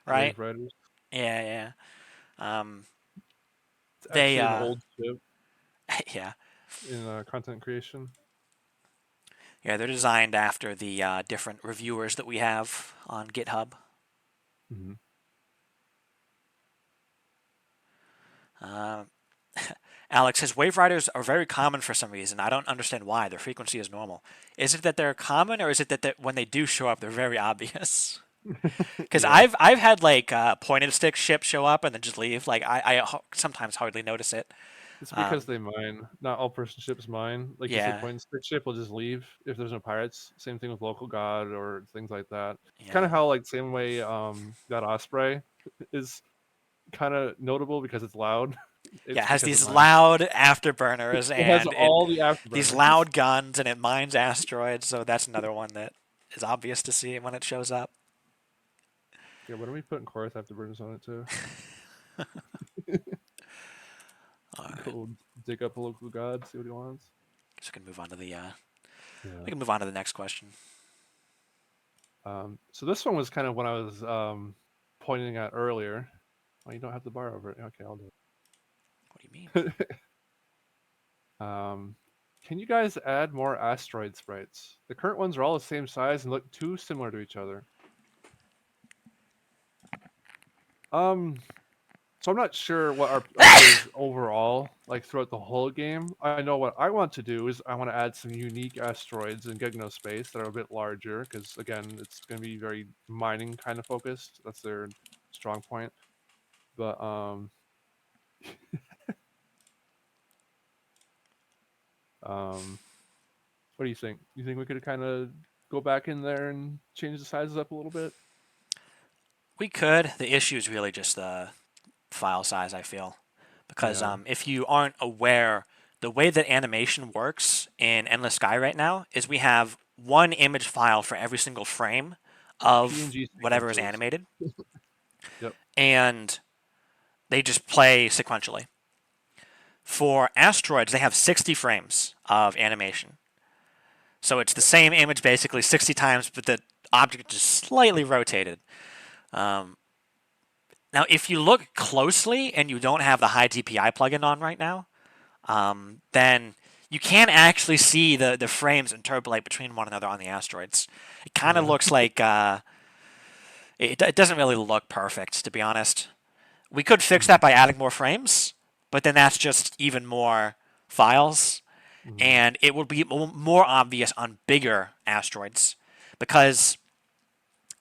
right? Wave Riders. Yeah, yeah. It's They actually an old ship yeah, in content creation. yeah, they're designed after the different reviewers that we have on GitHub. Mm-hmm. Alex says Wave Riders are very common for some reason. I don't understand why. Their frequency is normal. Is it that they're common, or is it that when they do show up, they're very obvious? Because Yeah. I've had like pointed stick ships show up and then just leave. Like sometimes hardly notice it. It's because they mine. Not all person ships mine. Like you Yeah. said, point and stick ship will just leave if there's no pirates. Same thing with local god or things like that. It's Yeah. kind of how like same way that Osprey is kind of notable because it's loud. It's Yeah, it has because these it mines. loud afterburners It has and all the afterburners. these loud guns, and it mines asteroids. So that's another one that is obvious to see when it shows up. Yeah, when are we putting chorus afterburners on it too? All right, Go dig up a local god, see what he wants. so we can move on to the Yeah. we can move on to the next question. So this one was kind of what I was pointing at earlier. Oh, you don't have the bar over it. Okay, I'll do it. What do you mean? Can you guys add more asteroid sprites? The current ones are all the same size and look too similar to each other. So I'm not sure what our is overall, like throughout the whole game. I know what I want to do is I want to add some unique asteroids in Gegno space that are a bit larger, because again, it's going to be very mining kind of focused. That's their strong point. But what do you think? You think we could kind of go back in there and change the sizes up a little bit? We could. The issue is really just the file size, I feel. Because Yeah. if you aren't aware, the way that animation works in Endless Sky right now is we have one image file for every single frame of PNG whatever is sequences. animated. Yep. And they just play sequentially. For asteroids, they have 60 frames of animation. So it's the same image basically 60 times, but the object is slightly rotated. Now, if you look closely and you don't have the high DPI plugin on right now, then you can actually see the frames interpolate between one another on the asteroids. It kind of looks like it doesn't really look perfect, to be honest. We could fix that by adding more frames, but then that's just even more files, and it would be more obvious on bigger asteroids, because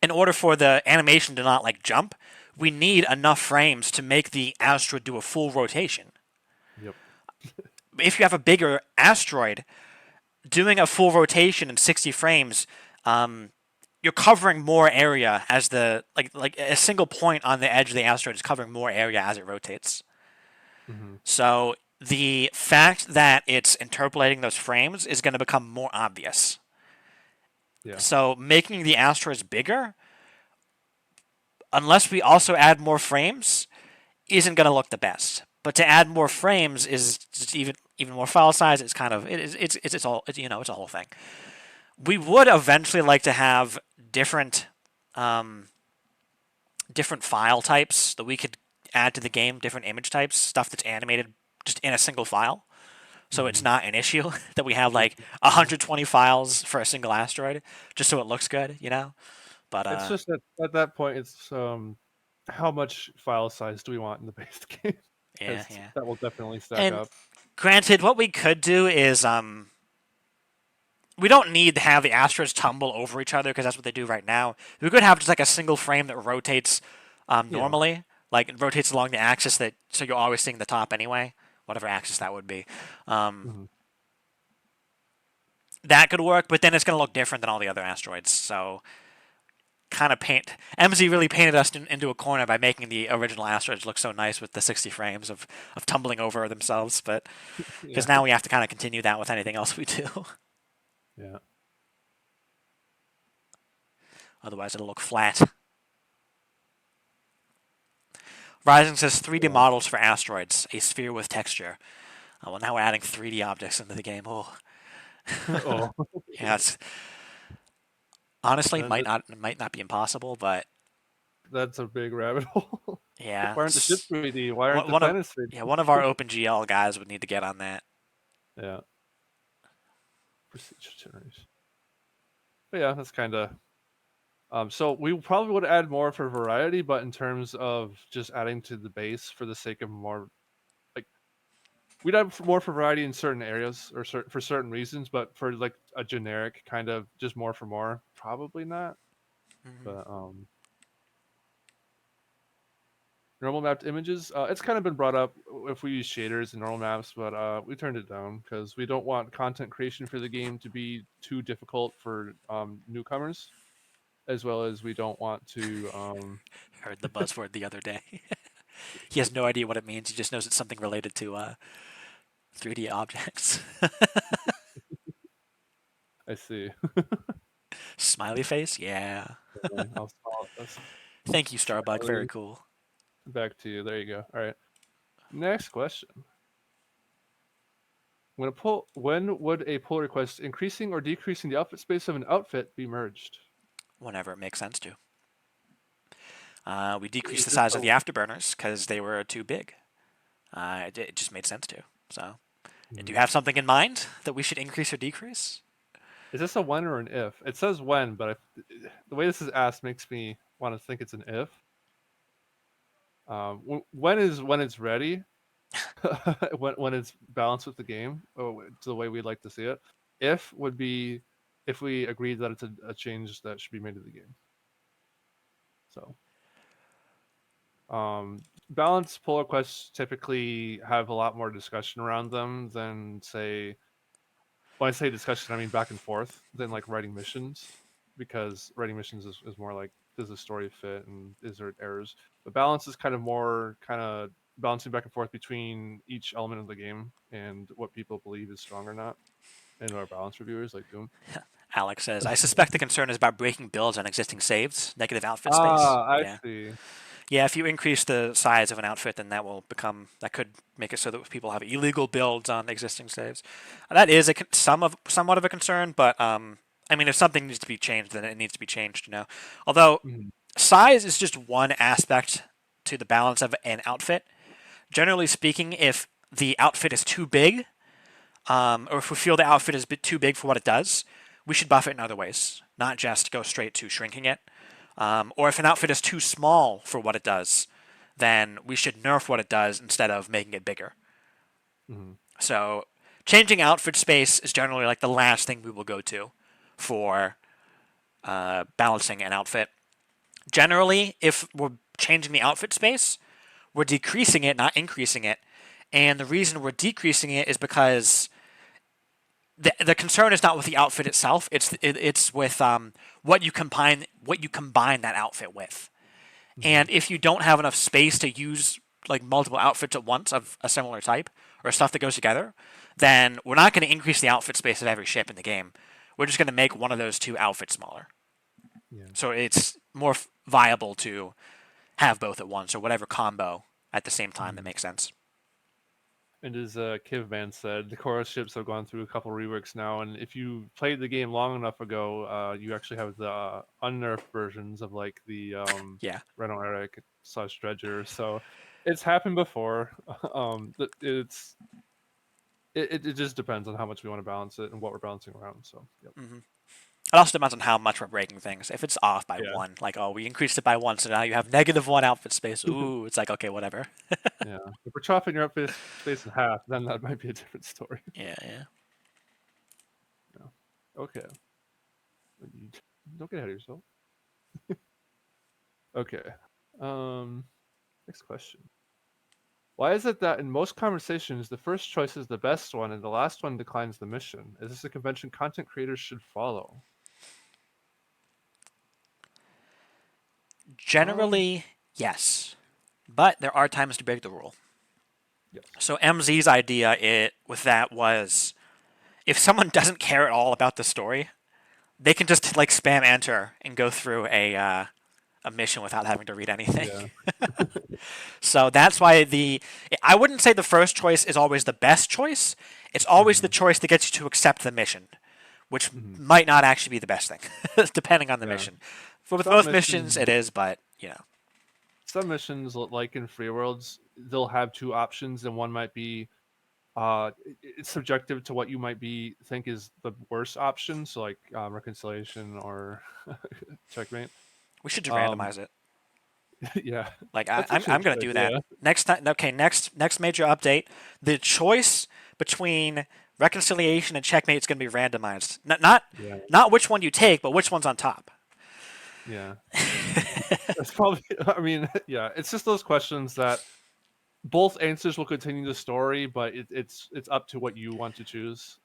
in order for the animation to not like jump, we need enough frames to make the asteroid do a full rotation. Yep. If you have a bigger asteroid, doing a full rotation in 60 frames, you're covering more area as the like a single point on the edge of the asteroid is covering more area as it rotates. So the fact that it's interpolating those frames is going to become more obvious. Yeah. So making the asteroids bigger, unless we also add more frames, isn't going to look the best. But to add more frames is just even more file size. It's kind of it's all it's a whole thing. We would eventually like to have different different file types that we could add to the game, different image types, stuff that's animated just in a single file. So it's not an issue that we have like 120 files for a single asteroid, just so it looks good, you know. But It's just that at that point, it's how much file size do we want in the base game? yeah, 'Cause yeah. that will definitely stack And up. granted, what we could do is we don't need to have the asteroids tumble over each other because that's what they do right now. We could have just like a single frame that rotates normally, like it rotates along the axis so you're always seeing the top anyway, whatever axis that would be. That could work, but then it's going to look different than all the other asteroids. So kind of MZ really painted us into a corner by making the original asteroids look so nice with the 60 frames of tumbling over themselves, but because now we have to kind of continue that with anything else we do. Yeah. Otherwise, it'll look flat. Rising says 3D Yeah. models for asteroids, a sphere with texture. Well, now we're adding 3D objects into the game. Oh, Oh, yeah. It's honestly Then might not be impossible, but that's a big rabbit hole. yeah, Why aren't the ships 3D? Why aren't the one of planets 3D? one of our OpenGL guys would need to get on that. Yeah. Procedure generation. But yeah, that's kind of. So we probably would add more for variety, but in terms of just adding to the base for the sake of more, like we'd have more for variety in certain areas or for certain reasons, but for like a generic kind of just more for more, probably not. Mhm. But normal mapped images, it's kind of been brought up if we use shaders in normal maps, but we turned it down because we don't want content creation for the game to be too difficult for newcomers, as well as we don't want to. Heard the buzzword the other day. He has no idea what it means. He just knows it's something related to 3D objects. I see. Smiley face? Yeah. That's Thank you, Starbug. Very smiley. cool. Back to you. There you go. All right. Next question. When would a pull request increasing or decreasing the outfit space of an outfit be merged? Whenever it makes sense to. We decreased Is the this size a of the afterburners because they were too big. It just made sense to. So, do you have something in mind that we should increase or decrease? Is this a when or an if? It says when, but the way this is asked makes me want to think it's an if. When is when it's ready, when it's balanced with the game, to the way we'd like to see it. If would be if we agree that it's a change that should be made to the game. So, balanced pull requests typically have a lot more discussion around them than say. When I say discussion, I mean back and forth than like writing missions, because writing missions is more like does the story fit and is there errors. But balance is kind of more kind of balancing back and forth between each element of the game and what people believe is strong or not. And our balance reviewers like Doom. Alex says, I suspect the concern is about breaking builds on existing saves, negative outfit space. Ah, I Yeah. see. Yeah, if you increase the size of an outfit, then that could make it so that people have illegal builds on existing saves. That is somewhat of a concern, but I mean, if something needs to be changed, then it needs to be changed. Although Mhm. size is just one aspect to the balance of an outfit. Generally speaking, if the outfit is too big, or if we feel the outfit is a bit too big for what it does, we should buff it in other ways, not just go straight to shrinking it. Or if an outfit is too small for what it does, then we should nerf what it does instead of making it bigger. Mhm. So changing outfit space is generally like the last thing we will go to for balancing an outfit. Generally, if we're changing the outfit space, we're decreasing it, not increasing it. And the reason we're decreasing it is because the concern is not with the outfit itself. It's with what you combine that outfit with. And if you don't have enough space to use like multiple outfits at once of a similar type or stuff that goes together, then we're not going to increase the outfit space of every ship in the game. We're just going to make one of those two outfits smaller. Yeah. So it's more viable to have both at once or whatever combo at the same time that makes sense. And as Kivman said, the chorus ships have gone through a couple reworks now, and if you played the game long enough ago, you actually have the unnerfed versions of like the Yeah. Renault Eric / Dredger. So it's happened before. It just depends on how much we want to balance it and what we're balancing around. So yep. It also depends on how much we're breaking things. If it's off by Yeah. one, like, oh, we increased it by one, so now you have -1 outfit space. Ooh, it's like, okay, whatever. Yeah, if we're chopping your outfit space in half, then that might be a different story. Yeah. Okay, don't get ahead of yourself. Okay, next question. Why is it that in most conversations, the first choice is the best one and the last one declines the mission? Is this a convention content creators should follow? Generally, yes. But there are times to break the rule. Yes. So MZ's idea with that was if someone doesn't care at all about the story, they can just like spam enter and go through a a mission without having to read anything. Yeah. So that's why I wouldn't say the first choice is always the best choice. It's always the choice that gets you to accept the mission, which might not actually be the best thing, depending on the Yeah. mission. With Some most missions, missions- it is, but Some missions, like in Free Worlds, they'll have two options, and one might be it's subjective to what you might think is the worst option. So like reconciliation or checkmate. we should just Um, randomize it. Yeah. Like That's I'm actually going to good, do that yeah. next time. Okay, next major update. The choice between reconciliation and checkmate is going to be randomized. Yeah. Not which one you take, but which one's on top. Yeah. That's probably. I mean, yeah. It's just those questions that both answers will continue the story, but it's up to what you want to choose.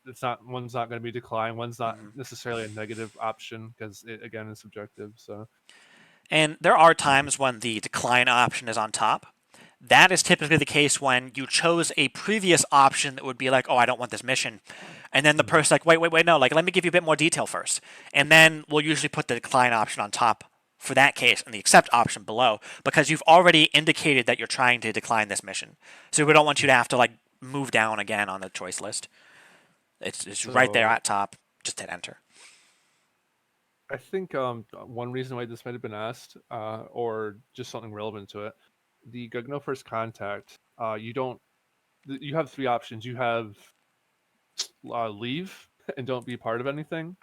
One's not going to be declined. One's not necessarily a negative option because it again is subjective. So. And there are times when the decline option is on top. That is typically the case when you chose a previous option that would be like, oh, I don't want this mission. And then the person's like, wait, no, like, let me give you a bit more detail first. And then we'll usually put the decline option on top for that case and the accept option below because you've already indicated that you're trying to decline this mission. So we don't want you to have to, like, move down again on the choice list. It's right there at top. Just hit enter. I think one reason why this might have been asked, or just something relevant to it, the Gugno First Contact, you have three options. You have leave and don't be part of anything.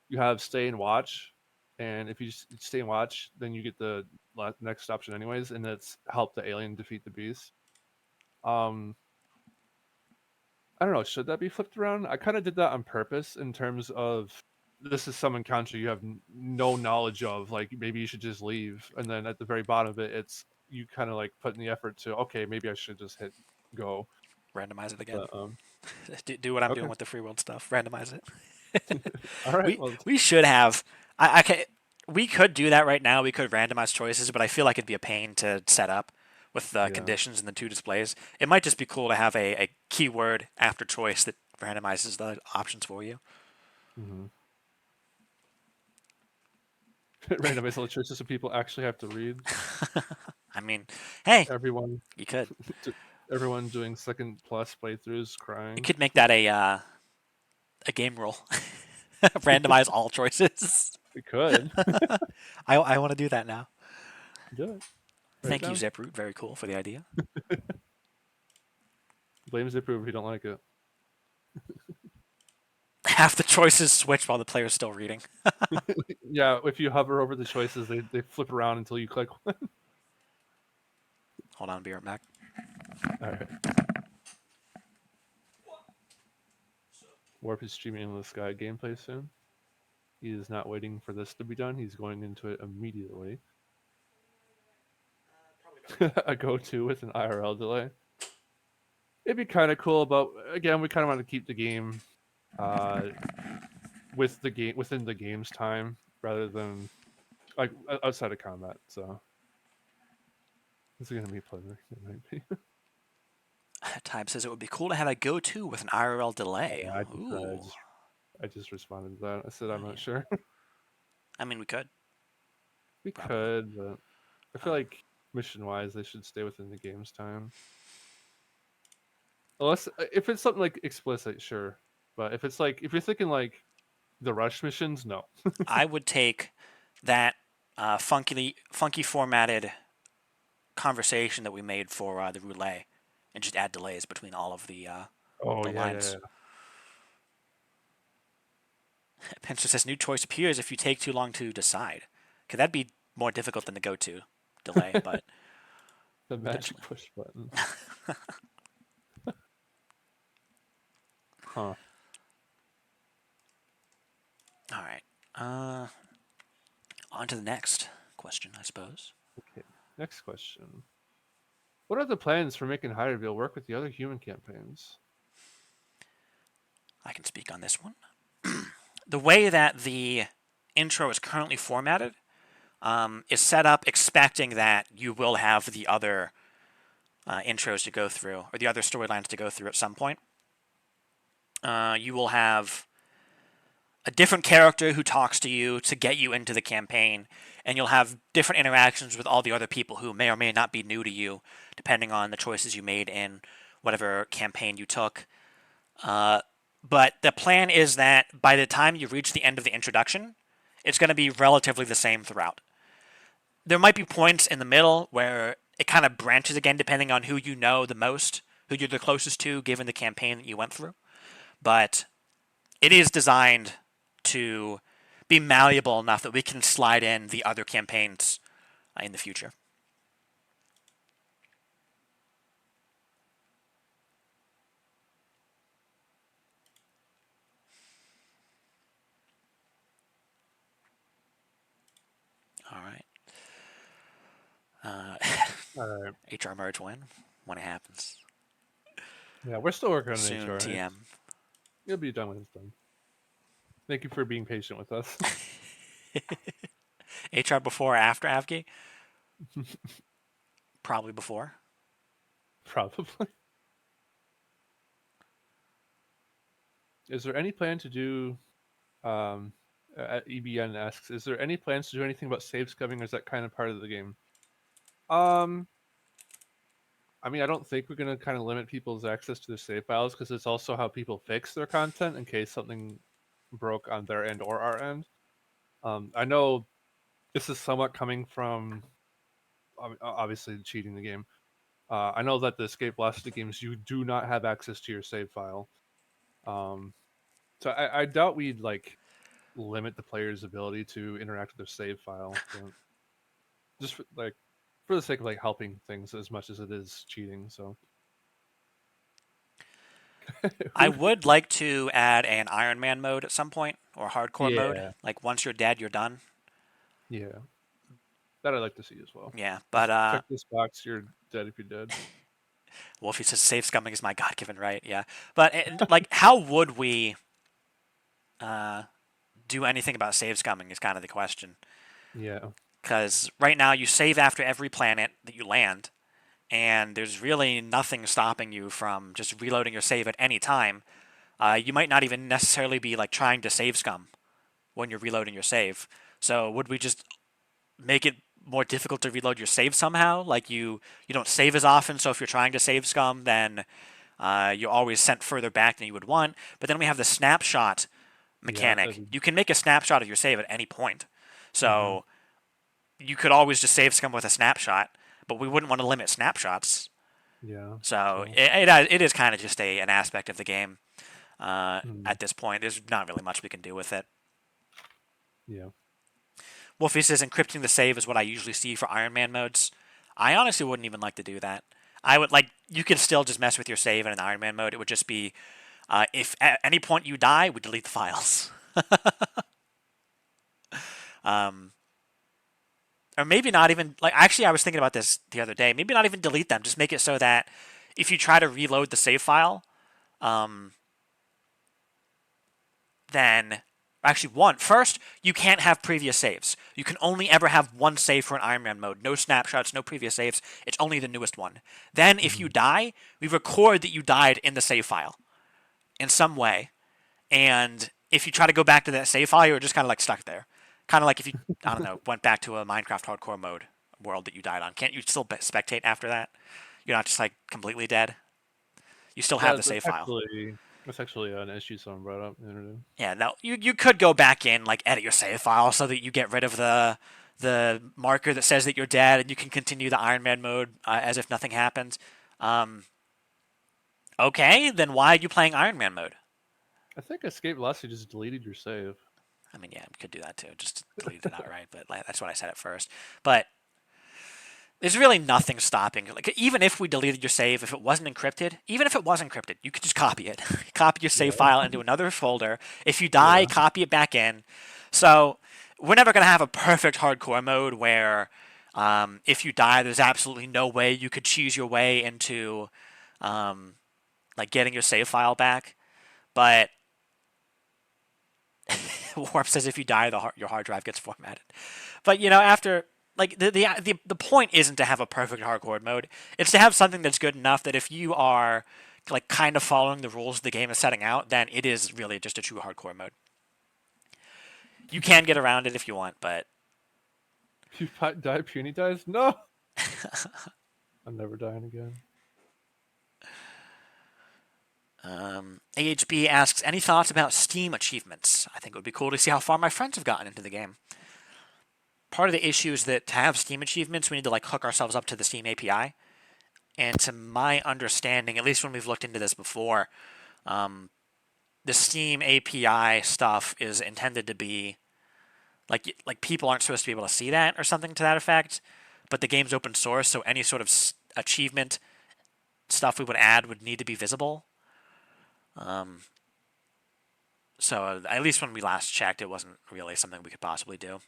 You have stay and watch, and if you stay and watch, then you get the next option anyways, and that's help the alien defeat the beast. I don't know. Should that be flipped around? I kind of did that on purpose in terms of this is some encounter you have no knowledge of. Like maybe you should just leave, and then at the very bottom of it, it's you kind of like put in the effort to okay, maybe I should just hit go. Randomize it again. But, do what I'm okay. doing with the free world stuff. Randomize it. All right. We should have. We could do that right now. We could randomize choices, but I feel like it'd be a pain to set up with the conditions and the two displays. It might just be cool to have a keyword after choice that randomizes the options for you. Randomize all the choices so people actually have to read. I mean, hey, Everyone you could. Everyone doing second plus playthroughs crying. You could make that a game rule. Randomize all choices. We could. I want to do that now. Do it. Thank you, Ziproot. Very cool for the idea. Blame Ziproot if you don't like it. Half the choices switch while the player's still reading. Yeah, if you hover over the choices, they flip around until you click one. Hold on, be right back. All right. Warp is streaming into the sky gameplay soon. He is not waiting for this to be done. He's going into it immediately. A go-to with an IRL delay. It'd be kind of cool, but again, we kind of want to keep the game within the game's time rather than like outside of combat. So this is gonna be pleasant. It might be. Time says it would be cool to have a go-to with an IRL delay. Yeah, Ooh. I just responded to that. I said I'm not sure. I mean, we could. We could, but I feel like mission-wise, they should stay within the game's time. Unless if it's something like explicit, sure. But if it's like if you're thinking like the rush missions, no. I would take that funky formatted conversation that we made for the roulette and just add delays between all of the lines. Pencer says new choice appears if you take too long to decide. Okay, that'd be more difficult than the go-to delay, but The magic push button. Huh. All right. On to the next question, I suppose. Okay. Next question. What are the plans for making Hyderville work with the other human campaigns? I can speak on this one. The way that the intro is currently formatted is set up expecting that you will have the other intros to go through, or the other storylines to go through at some point. You will have a different character who talks to you to get you into the campaign, and you'll have different interactions with all the other people who may or may not be new to you, depending on the choices you made in whatever campaign you took. But the plan is that by the time you reach the end of the introduction, it's going to be relatively the same throughout. There might be points in the middle where it kind of branches again, depending on who you know the most, who you're the closest to, given the campaign that you went through. But it is designed to be malleable enough that we can slide in the other campaigns in the future. All right. All right. HR merge when it happens. Yeah, we're still working on Soon, HR. TM. You'll be done when it's done. Thank you for being patient with us. HR before or after AVGI? Probably before. Probably. Is there any plan to do? EBN asks, is there any plans to do anything about save scumming, or is that kind of part of the game? I mean, I don't think we're going to kind of limit people's access to the save files, because it's also how people fix their content in case something broke on their end or our end. I know this is somewhat coming from obviously cheating the game. I know that the Escape Velocity games, you do not have access to your save file. So I doubt we'd like limit the player's ability to interact with their save file. But just for the sake of like helping things as much as it is cheating. So I would like to add an Iron Man mode at some point, or hardcore mode. Yeah. Like once you're dead, you're done. Yeah, that I'd like to see as well. Yeah, but Check this box. You're dead if you're dead. Wolfie says save scumming is my God-given right. Yeah, but like, how would we do anything about save scumming is kind of the question. Yeah. Because right now you save after every planet that you land, and there's really nothing stopping you from just reloading your save at any time. You might not even necessarily be like trying to save scum when you're reloading your save. So would we just make it more difficult to reload your save somehow? Like you don't save as often, so if you're trying to save scum, then you're always sent further back than you would want. But then we have the snapshot mechanic. You can make a snapshot of your save at any point. So you could always just save scum with a snapshot, but we wouldn't want to limit snapshots. Yeah. So it is kind of just an aspect of the game at this point. There's not really much we can do with it. Yeah. Wolfie says encrypting the save is what I usually see for Iron Man modes. I honestly wouldn't even like to do that. I would you could still just mess with your save in an Iron Man mode. It would just be if at any point you die, we delete the files. Or maybe not even, actually I was thinking about this the other day. Maybe not even delete them. Just make it so that if you try to reload the save file, then actually first, you can't have previous saves. You can only ever have one save for an Iron Man mode. No snapshots, no previous saves. It's only the newest one. Then if you die, we record that you died in the save file in some way. And if you try to go back to that save file, you're just kind of stuck there. Kind of like if you, I don't know, went back to a Minecraft hardcore mode world that you died on. Can't you still spectate after that? You're not just completely dead. You still have the save file. That's actually an issue someone brought up the other day. Yeah, no, you could go back in, edit your save file so that you get rid of the marker that says that you're dead, and you can continue the Iron Man mode as if nothing happened. Okay, then why are you playing Iron Man mode? I think Escape Velocity just deleted your save. I mean, yeah, you could do that too. Just delete it outright, but that's what I said at first. But there's really nothing stopping. Even if we deleted your save, if it wasn't encrypted, even if it was encrypted, you could just copy it. Copy your save file into another folder. If you die, copy it back in. So we're never going to have a perfect hardcore mode where if you die, there's absolutely no way you could cheese your way into getting your save file back. But Warp says if you die, your hard drive gets formatted. But after the point isn't to have a perfect hardcore mode. It's to have something that's good enough that if you are kind of following the rules the game is setting out, then it is really just a true hardcore mode. You can get around it if you want, but You die, Puny dies? No! I'm never dying again. AHB asks, any thoughts about Steam achievements? I think it would be cool to see how far my friends have gotten into the game. Part of the issue is that to have Steam achievements, we need to like hook ourselves up to the Steam API. And to my understanding, at least when we've looked into this before, the Steam API stuff is intended to be like people aren't supposed to be able to see that or something to that effect. But the game's open source, so any sort of achievement stuff we would add would need to be visible. So at least when we last checked, it wasn't really something we could possibly do.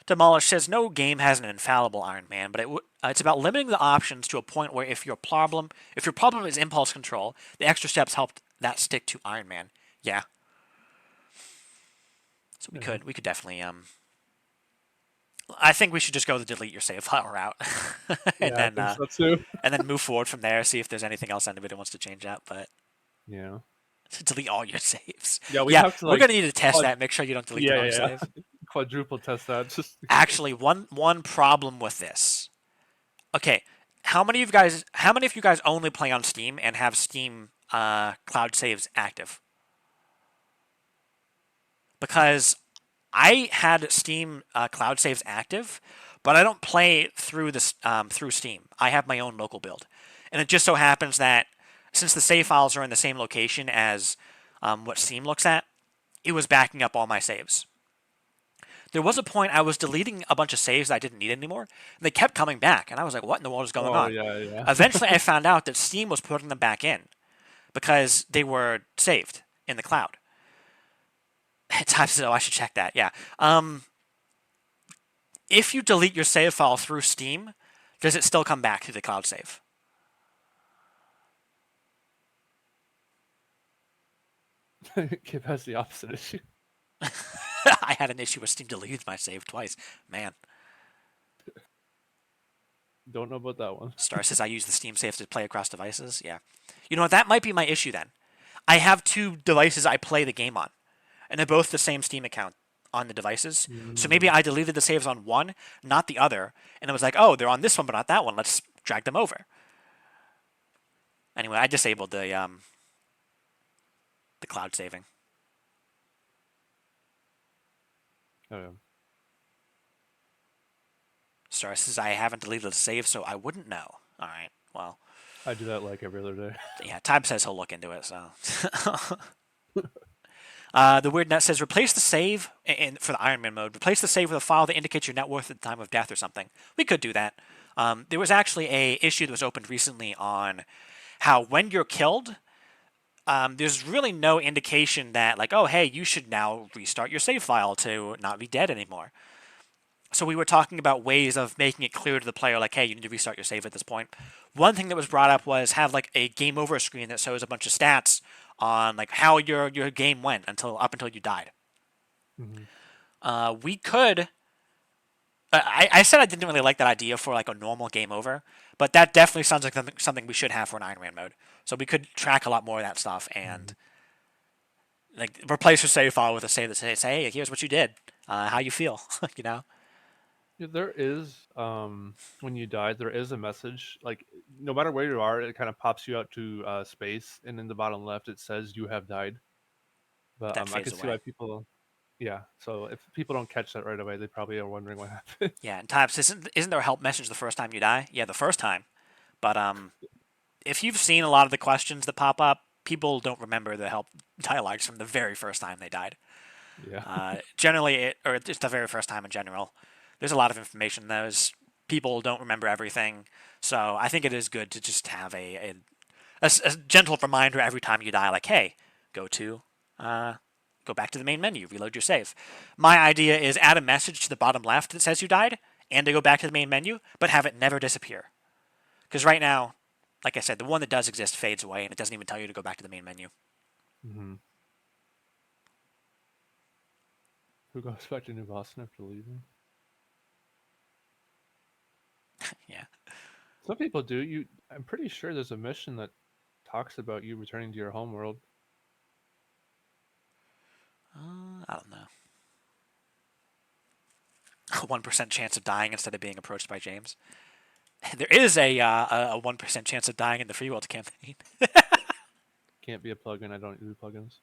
Demolish says no game has an infallible Iron Man, but it's about limiting the options to a point where if your problem is impulse control, the extra steps help that stick to Iron Man. Yeah. So we could definitely I think we should just go the delete your save file route, and Yeah, then I think so too. and then move forward from there. See if there's anything else anybody wants to change out, but Yeah. delete all your saves. Yeah, we have to, we're like, gonna need to test that. Make sure you don't delete the wrong save. Quadruple test that. Just Actually, one problem with this. Okay, how many of you guys only play on Steam and have Steam cloud saves active? Because I had Steam cloud saves active, but I don't play through this through Steam. I have my own local build, and it just so happens that since the save files are in the same location as what Steam looks at, it was backing up all my saves. There was a point I was deleting a bunch of saves that I didn't need anymore, and they kept coming back, and I was like, what in the world is going on? Yeah. Eventually, I found out that Steam was putting them back in because they were saved in the cloud. Time says, I should check that, yeah. If you delete your save file through Steam, does it still come back to the cloud save? Kip has the opposite issue. I had an issue with Steam deleted my save twice. Man. Don't know about that one. Star says I use the Steam save to play across devices. Yeah. You know what? That might be my issue then. I have two devices I play the game on, and they're both the same Steam account on the devices. So maybe I deleted the saves on one, not the other, and it was like, oh, they're on this one but not that one. Let's drag them over. Anyway, I disabled the cloud saving. Oh, yeah. Star says I haven't deleted the save, so I wouldn't know. All right, well. I do that like every other day. Yeah, Time says he'll look into it, so. The Weird Nut says replace the save for the Iron Man mode. Replace the save with a file that indicates your net worth at the time of death or something. We could do that. There was actually a issue that was opened recently on how when you're killed, there's really no indication that like, oh, hey, you should now restart your save file to not be dead anymore. So we were talking about ways of making it clear to the player, like, hey, you need to restart your save at this point. One thing that was brought up was have like a game over screen that shows a bunch of stats on like how your game went up until you died. Mm-hmm. We could. I said I didn't really like that idea for like a normal game over, but that definitely sounds like something we should have for an Iron Man mode. So we could track a lot more of that stuff and like replace your save file with a save that says, hey, here's what you did, how you feel, you know. Yeah, there is when you die, there is a message. Like no matter where you are, it kind of pops you out to space, and in the bottom left it says you have died. But That I fades can see away. why people. Yeah, so if people don't catch that right away, they probably are wondering what happened. Yeah, and Types, isn't there a help message the first time you die? Yeah, the first time. But if you've seen a lot of the questions that pop up, people don't remember the help dialogues from the very first time they died. Yeah. Generally, or just the very first time in general. There's a lot of information. Those people don't remember everything, so I think it is good to just have a gentle reminder every time you die, like, hey, go back to the main menu, reload your save. My idea is add a message to the bottom left that says you died, and to go back to the main menu, but have it never disappear. Because right now, like I said, the one that does exist fades away, and it doesn't even tell you to go back to the main menu. Mm-hmm. Who goes back to New Boston after leaving? Yeah. Some people do. I'm pretty sure there's a mission that talks about you returning to your home world. I don't know. 1% chance of dying instead of being approached by James. There is a 1% chance of dying in the free world campaign. Can't be a plugin. I don't do plugins.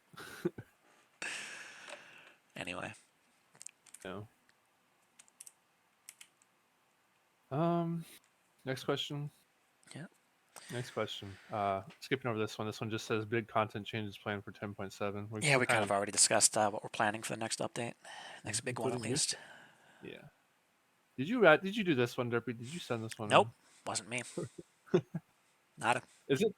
Anyway. No. Next question. Yeah. Next question. Skipping over this one. This one just says big content changes planned for 10.7. Yeah, we kind of already discussed what we're planning for the next update. Next big one, at including least. Yeah. Did you do this one, Derpy? Did you send this one? Nope. Wasn't me. Not a... Is it?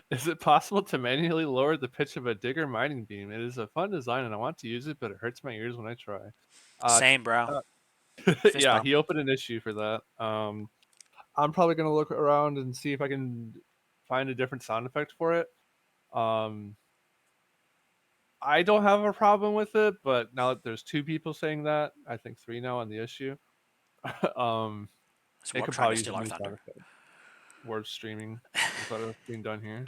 Is it possible to manually lower the pitch of a digger mining beam? It is a fun design, and I want to use it, but it hurts my ears when I try. Same, bro. Yeah, bump. he opened an issue for that. I'm probably gonna look around and see if I can find a different sound effect for it. I don't have a problem with it, but now that there's 2 people saying that, I think 3 now on the issue. So It we're could trying probably to use steal a our new sound thunder. effect. Word streaming instead of being done here.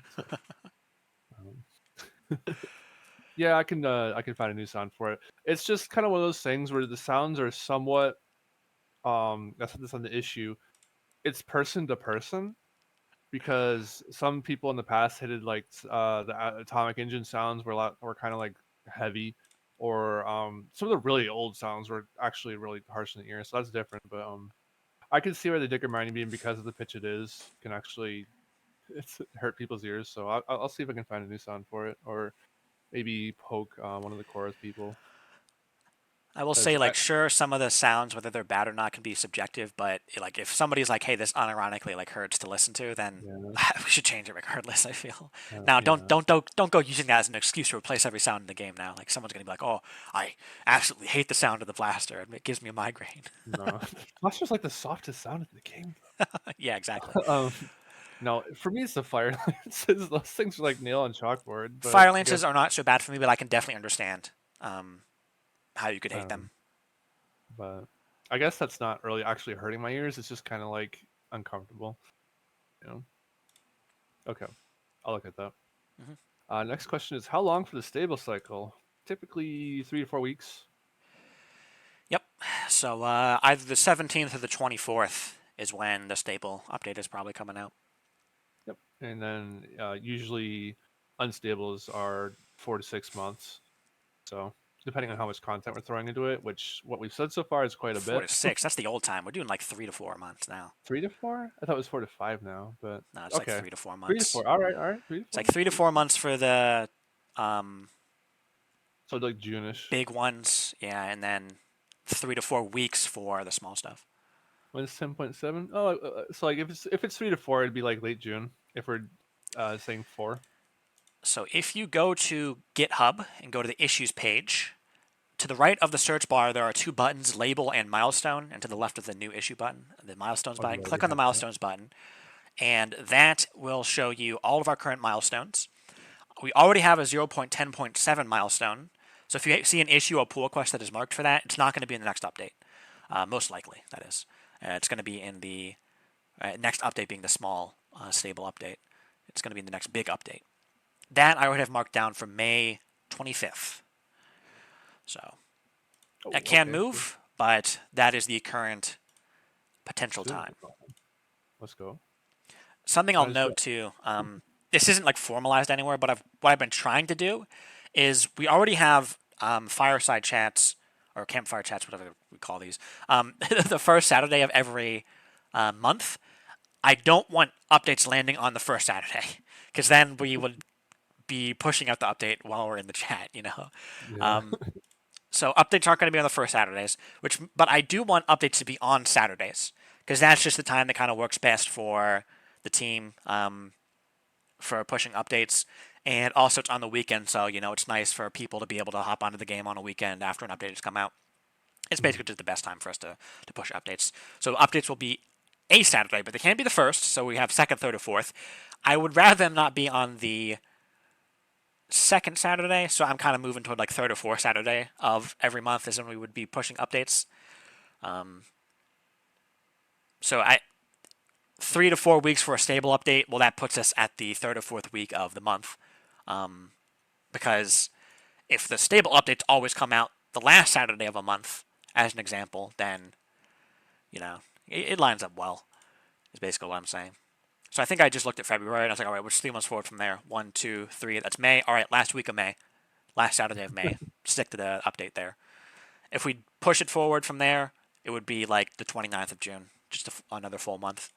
So. Yeah, I can find a new sound for it. It's just kind of one of those things where the sounds are somewhat that's this on the issue. It's person to person because some people in the past hated like the atomic engine sounds were kind of like heavy, or some of the really old sounds were actually really harsh in the ear. So that's different. But I can see where the digger mining beam, because of the pitch it is, can actually hurt people's ears. So I'll see if I can find a new sound for it, or maybe poke one of the chorus people. I will say, like, sure, some of the sounds, whether they're bad or not, can be subjective. But like, if somebody's like, "Hey, this unironically like hurts to listen to," then we should change it regardless. I feel. Now, don't go using that as an excuse to replace every sound in the game. Now, like, someone's gonna be like, "Oh, I absolutely hate the sound of the blaster. It gives me a migraine." No, blaster's like the softest sound in the game. Yeah, exactly. No, for me it's the fire lances. Those things are like nail on chalkboard. But Fire lances are not so bad for me, but I can definitely understand how you could hate them. But I guess that's not really actually hurting my ears. It's just kind of like uncomfortable. You know. Okay, I'll look at that. Next question is, how long for the stable cycle? Typically 3 to 4 weeks. Yep. So either the 17th or the 24th is when the stable update is probably coming out. Yep. And then usually unstables are 4 to 6 months. So depending on how much content we're throwing into it, which what we've said so far is quite a 4 bit. to 6. That's the old time. We're doing like 3 to 4 months now. 3 to 4? I thought it was 4 to 5 now, but no, it's okay. like 3 to 4 months. 3 to 4. All right. 3 to 4. It's like 3 to 4 months for the so like June-ish. big ones, yeah, and then 3 to 4 weeks for the small stuff. When it's 10.7? Oh, so like if it's 3 to 4, it'd be like late June if we're saying 4. So if you go to GitHub and go to the issues page, to the right of the search bar, there are 2 buttons, label and milestone, and to the left of the new issue button, the milestones button. Yeah, Click on the milestones button, and that will show you all of our current milestones. We already have a 0.10.7 milestone, so if you see an issue or pull request that is marked for that, it's not going to be in the next update. Most likely, that is. It's going to be in the next update, being the small stable update. It's going to be in the next big update. That I would have marked down for May 25th. So that can move, but that is the current potential time. Let's go. Something I'll note too, this isn't like formalized anywhere, but what I've been trying to do is we already have fireside chats or campfire chats, whatever we call these, the first Saturday of every month. I don't want updates landing on the first Saturday, because then we would be pushing out the update while we're in the chat, you know. Yeah. So updates aren't going to be on the first Saturdays, but I do want updates to be on Saturdays, because that's just the time that kind of works best for the team for pushing updates. And also it's on the weekend, so you know it's nice for people to be able to hop onto the game on a weekend after an update has come out. It's basically just the best time for us to push updates. So updates will be a Saturday, but they can't be the first, so we have second, third, or fourth. I would rather them not be on the second Saturday, so I'm kind of moving toward like third or fourth Saturday of every month is when we would be pushing updates. So 3 to 4 weeks for a stable update, well, that puts us at the third or fourth week of the month. Because if the stable updates always come out the last Saturday of a month, as an example, then, it lines up well, is basically what I'm saying. So I think I just looked at February, and I was like, all right, which 3 months forward from there? 1, 2, 3, that's May. All right, last week of May. Last Saturday of May. Stick to the update there. If we push it forward from there, it would be like the 29th of June, just another full month.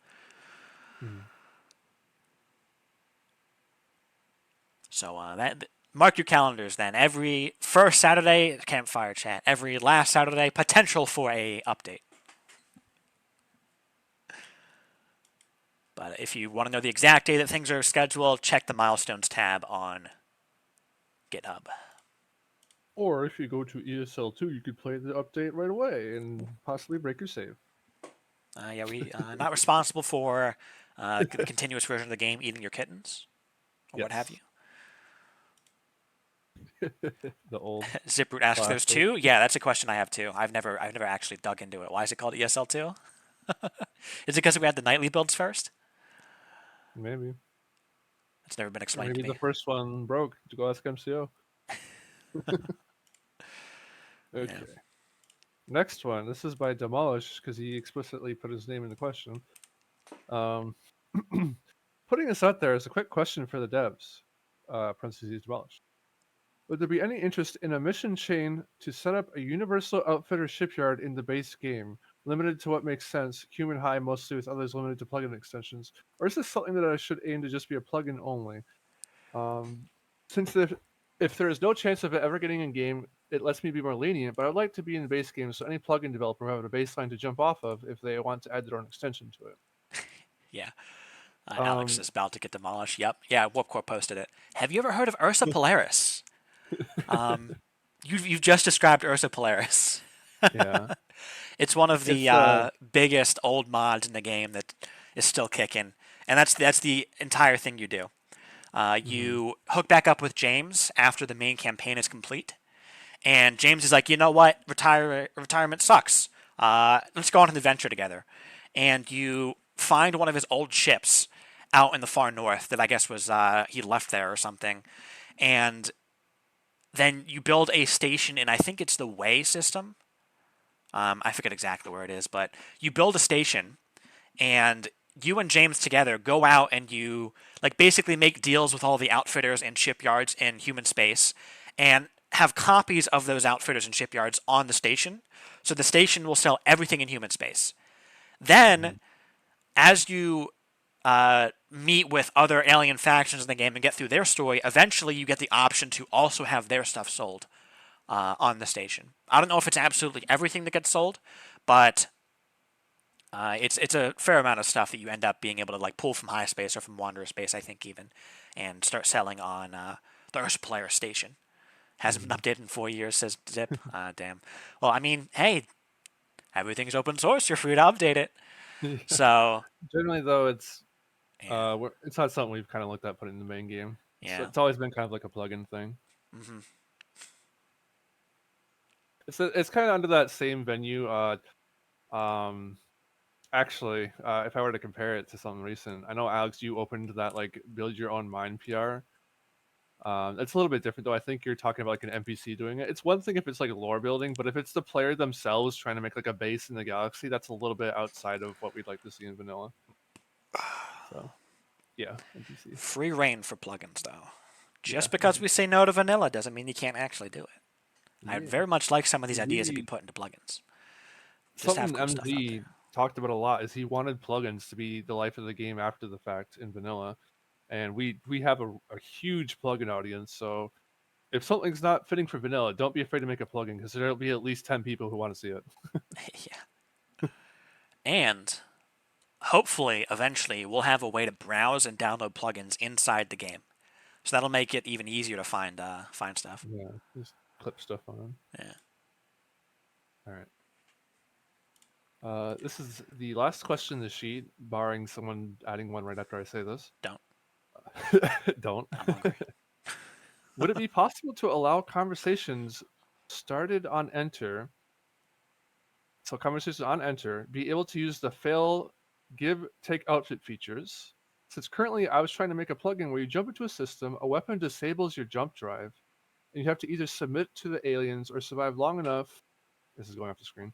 So mark your calendars then. Every first Saturday, Campfire chat. Every last Saturday, potential for a update. But if you want to know the exact day that things are scheduled, check the milestones tab on GitHub. Or if you go to ESL2, you could play the update right away and possibly break your save. We not responsible for the continuous version of the game eating your kittens or what have you. The old Ziproot asks, classic. "There's two?" Yeah, that's a question I have too. I've never actually dug into it. Why is it called ESL2? Is it because we had the nightly builds first? Maybe. It's never been explained Maybe to me. the first one broke. To go ask MCO. Okay. Yeah. Next one. This is by Demolish because he explicitly put his name in the question. Putting this out there is a quick question for the devs. Parentheses Demolish. Would there be any interest in a mission chain to set up a universal outfitter shipyard in the base game, limited to what makes sense, human high mostly, with others limited to plugin extensions? Or is this something that I should aim to just be a plugin only? Since if there is no chance of it ever getting in game, it lets me be more lenient, but I'd like to be in the base game so any plugin developer will have a baseline to jump off of if they want to add their own extension to it. Yeah. Alex is about to get demolished. Yep. Yeah, Warpcore posted it. Have you ever heard of Ursa Polaris? You've just described Ursa Polaris. Yeah. It's one of the biggest old mods in the game that is still kicking, and that's the entire thing you do. You hook back up with James after the main campaign is complete, and James is like, you know what, retirement sucks. Let's go on an adventure together, and you find one of his old ships out in the far north that I guess was he left there or something, and then you build a station in, I think it's the Way system. I forget exactly where it is, but you build a station, and you and James together go out and you basically make deals with all the outfitters and shipyards in human space, and have copies of those outfitters and shipyards on the station. So the station will sell everything in human space. Then, as you meet with other alien factions in the game and get through their story, eventually you get the option to also have their stuff sold on the station. I don't know if it's absolutely everything that gets sold, but it's a fair amount of stuff that you end up being able to pull from high space or from Wanderer space, I think even, and start selling on the Ursa Polaris station. Hasn't been updated in 4 years, says Zip. Damn. Well, I mean, hey, everything's open source. You're free to update it. So generally, though, it's not something we've kind of looked at putting in the main game. Yeah. So it's always been kind of like a plugin thing. Mm-hmm. It's kind of under that same venue. Actually, if I were to compare it to something recent, I know Alex, you opened that build your own mine PR. It's a little bit different though. I think you're talking about an NPC doing it. It's one thing if it's lore building, but if it's the player themselves trying to make a base in the galaxy, that's a little bit outside of what we'd like to see in vanilla. So, yeah, NPC. Free reign for plugins though. Just because we say no to vanilla doesn't mean you can't actually do it. I'd very much like some of these ideas to be put into plugins. Just something MZ talked about a lot is he wanted plugins to be the life of the game after the fact in vanilla. And we have a huge plugin audience, so if something's not fitting for vanilla, don't be afraid to make a plugin because there'll be at least 10 people who want to see it. Yeah. And hopefully, eventually, we'll have a way to browse and download plugins inside the game. So that'll make it even easier to find stuff. Yeah, just clip stuff on. Yeah. All right. This is the last question in the sheet, barring someone adding one right after I say this. Don't. Don't. I'm hungry. Would it be possible to allow conversations started on enter? So conversations on enter, be able to use the fail, give, take outfit features. Since currently I was trying to make a plugin where you jump into a system, a weapon disables your jump drive, and you have to either submit to the aliens or survive long enough. This is going off the screen.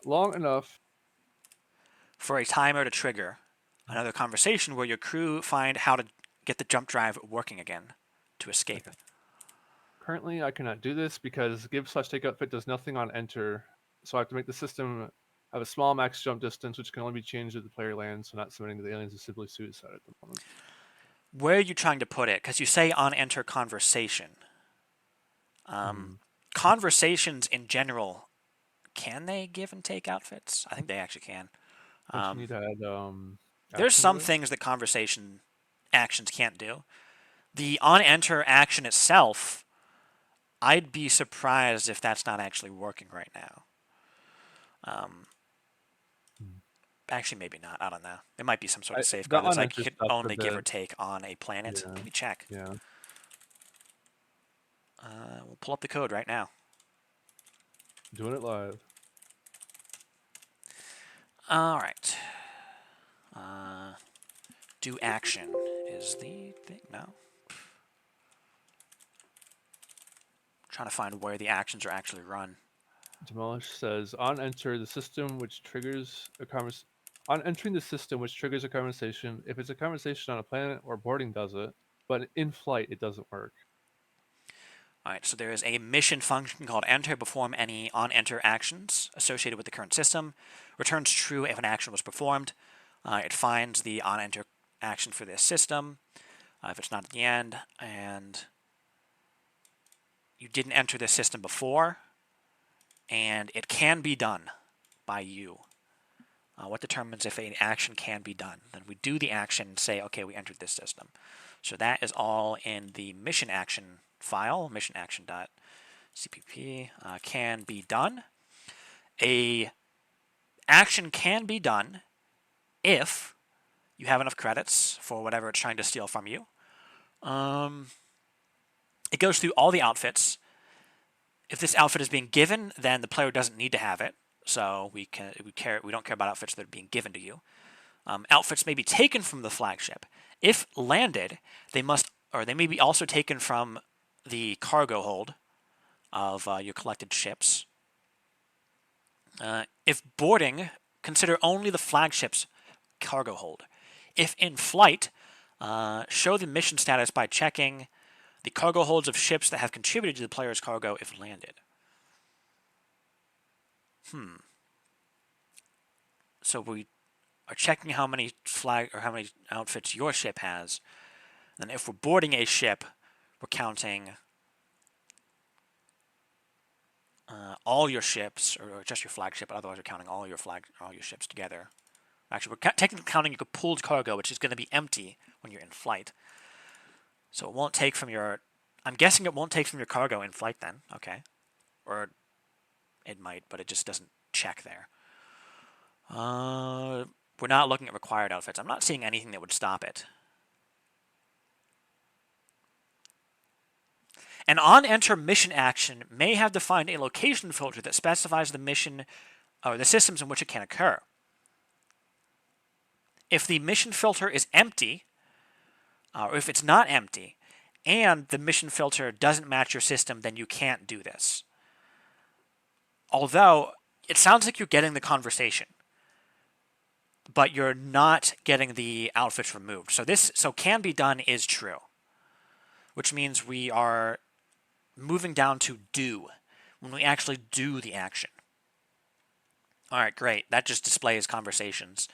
Long enough For a timer to trigger another conversation where your crew find how to get the jump drive working again to escape. Currently, I cannot do this because give/take outfit does nothing on enter, so I have to make the system have a small max jump distance, which can only be changed as the player lands, so not submitting to the aliens is simply suicide at the moment. Where are you trying to put it? Because you say on enter conversation. Conversations in general, can they give and take outfits? I think they actually can. Don't you need to add There's action some to it? things that conversation actions can't do. The on enter action itself, I'd be surprised if that's not actually working right now. Actually, maybe not. I don't know. It might be some sort of The safeguard that's like on-enter you can stuff's a only give or bit- take on a planet. Yeah. Let me check. Yeah. We'll pull up the code right now. Doing it live. All right. Do action is the thing. No. Trying to find where the actions are actually run. Demolish says on enter the system which triggers a conversation. On entering the system which triggers a conversation, if it's a conversation on a planet or boarding does it, but in flight it doesn't work. All right, so there is a mission function called enter. Perform any on-enter actions associated with the current system. Returns true if an action was performed. It finds the on-enter action for this system. If it's not at the end, and you didn't enter this system before, and it can be done by you. What determines if an action can be done? Then we do the action and say, okay, we entered this system. So that is all in the mission action file, missionaction.cpp, can be done. A action can be done if you have enough credits for whatever it's trying to steal from you. It goes through all the outfits. If this outfit is being given, then the player doesn't need to have it. So we don't care about outfits that are being given to you. Outfits may be taken from the flagship. If landed, they may be also taken from the cargo hold of your collected ships. If boarding, consider only the flagship's cargo hold. If in flight, show the mission status by checking the cargo holds of ships that have contributed to the player's cargo if landed. So we are checking how many outfits your ship has. And if we're boarding a ship, we're counting all your ships, or just your flagship. But otherwise, we're counting all your ships together. Actually, we're technically counting your pooled cargo, which is going to be empty when you're in flight. So it won't take from your. I'm guessing it won't take from your cargo in flight then. Okay, or it might, but it just doesn't check there. We're not looking at required outfits. I'm not seeing anything that would stop it. An on-enter mission action may have defined a location filter that specifies the mission or the systems in which it can occur. If the mission filter is empty, or if it's not empty, and the mission filter doesn't match your system, then you can't do this. Although, it sounds like you're getting the conversation, but you're not getting the outfits removed. So can be done is true, which means we are moving down to do when we actually do the action. All right, great. That just displays conversations.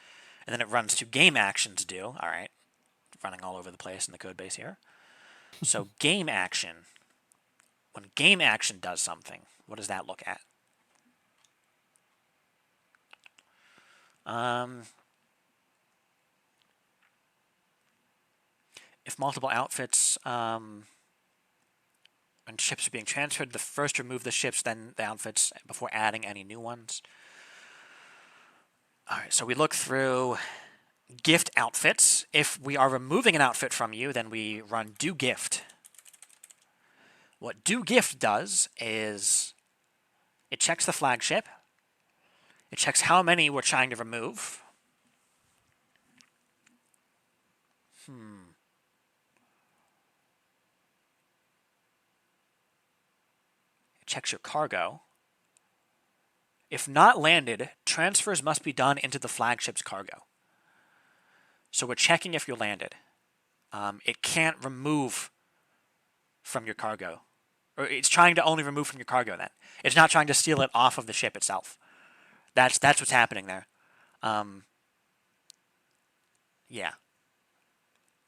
And then it runs to game actions do. All right, running all over the place in the code base here. So game action. When game action does something, what does that look at? If multiple outfits and ships are being transferred, the first remove the ships, then the outfits before adding any new ones. All right, so we look through gift outfits. If we are removing an outfit from you, then we run do gift. What do gift does is it checks the flagship. It checks how many we're trying to remove. checks your cargo. If not landed, transfers must be done into the flagship's cargo. So we're checking if you're landed. It can't remove from your cargo. Or it's trying to only remove from your cargo then. It's not trying to steal it off of the ship itself. That's what's happening there. Yeah.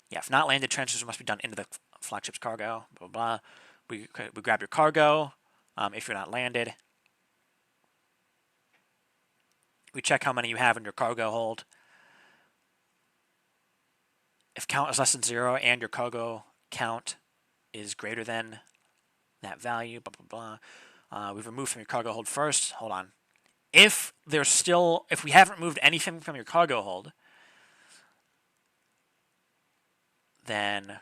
Yeah, if not landed, transfers must be done into the flagship's cargo. Blah, blah, blah. We grab your cargo. If you're not landed, we check how many you have in your cargo hold. If count is less than 0 and your cargo count is greater than that value, blah, blah, blah. We've removed from your cargo hold first. Hold on. If we haven't removed anything from your cargo hold, then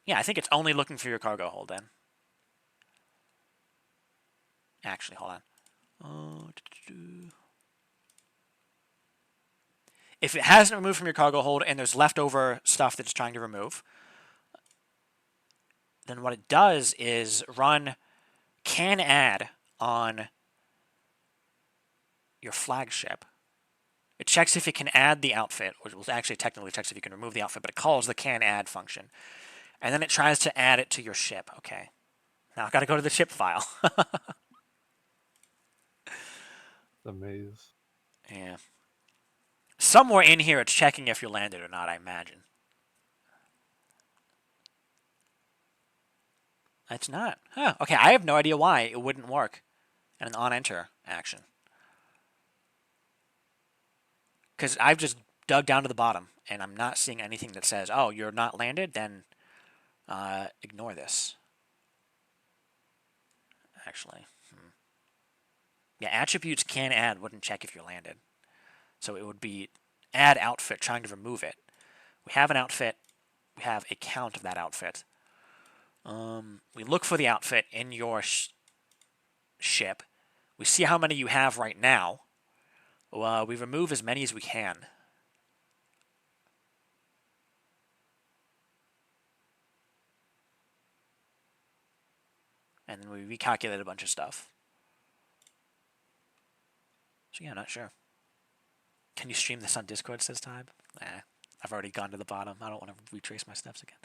yeah, I think it's only looking for your cargo hold then. Actually, hold on. If it hasn't removed from your cargo hold and there's leftover stuff that it's trying to remove, then what it does is run can add on your flagship. It checks if it can add the outfit, which will actually technically checks if you can remove the outfit, but it calls the can add function. And then it tries to add it to your ship. Okay. Now I've got to go to the ship file. The maze. Yeah. Somewhere in here it's checking if you landed or not, I imagine. It's not. Huh. Okay, I have no idea why it wouldn't work in an on-enter action. Because I've just dug down to the bottom, and I'm not seeing anything that says, oh, you're not landed, then ignore this. Actually. Yeah, attributes can add wouldn't check if you're landed. So it would be add outfit, trying to remove it. We have an outfit. We have a count of that outfit. We look for the outfit in your ship. We see how many you have right now. We remove as many as we can. And then we recalculate a bunch of stuff. So yeah, not sure. Can you stream this on Discord, says Tybe? I've already gone to the bottom. I don't want to retrace my steps again.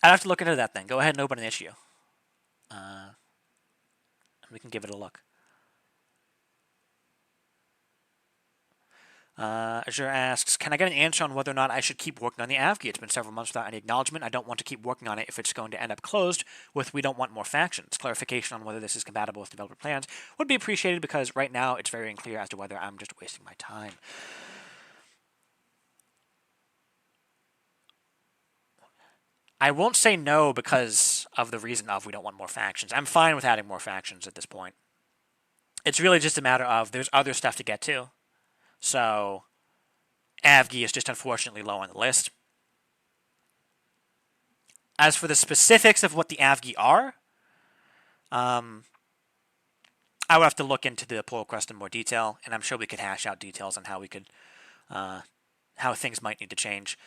I'd have to look into that then. Go ahead and open an issue. We can give it a look. Azure asks, can I get an answer on whether or not I should keep working on the AvG? It's been several months without any acknowledgement. I don't want to keep working on it if it's going to end up closed with we don't want more factions. Clarification on whether this is compatible with developer plans would be appreciated because right now it's very unclear as to whether I'm just wasting my time. I won't say no because of the reason of we don't want more factions. I'm fine with adding more factions at this point. It's really just a matter of there's other stuff to get to. So, AvG is just unfortunately low on the list. As for the specifics of what the AvG are, I would have to look into the pull request in more detail, and I'm sure we could hash out details on how we could, how things might need to change.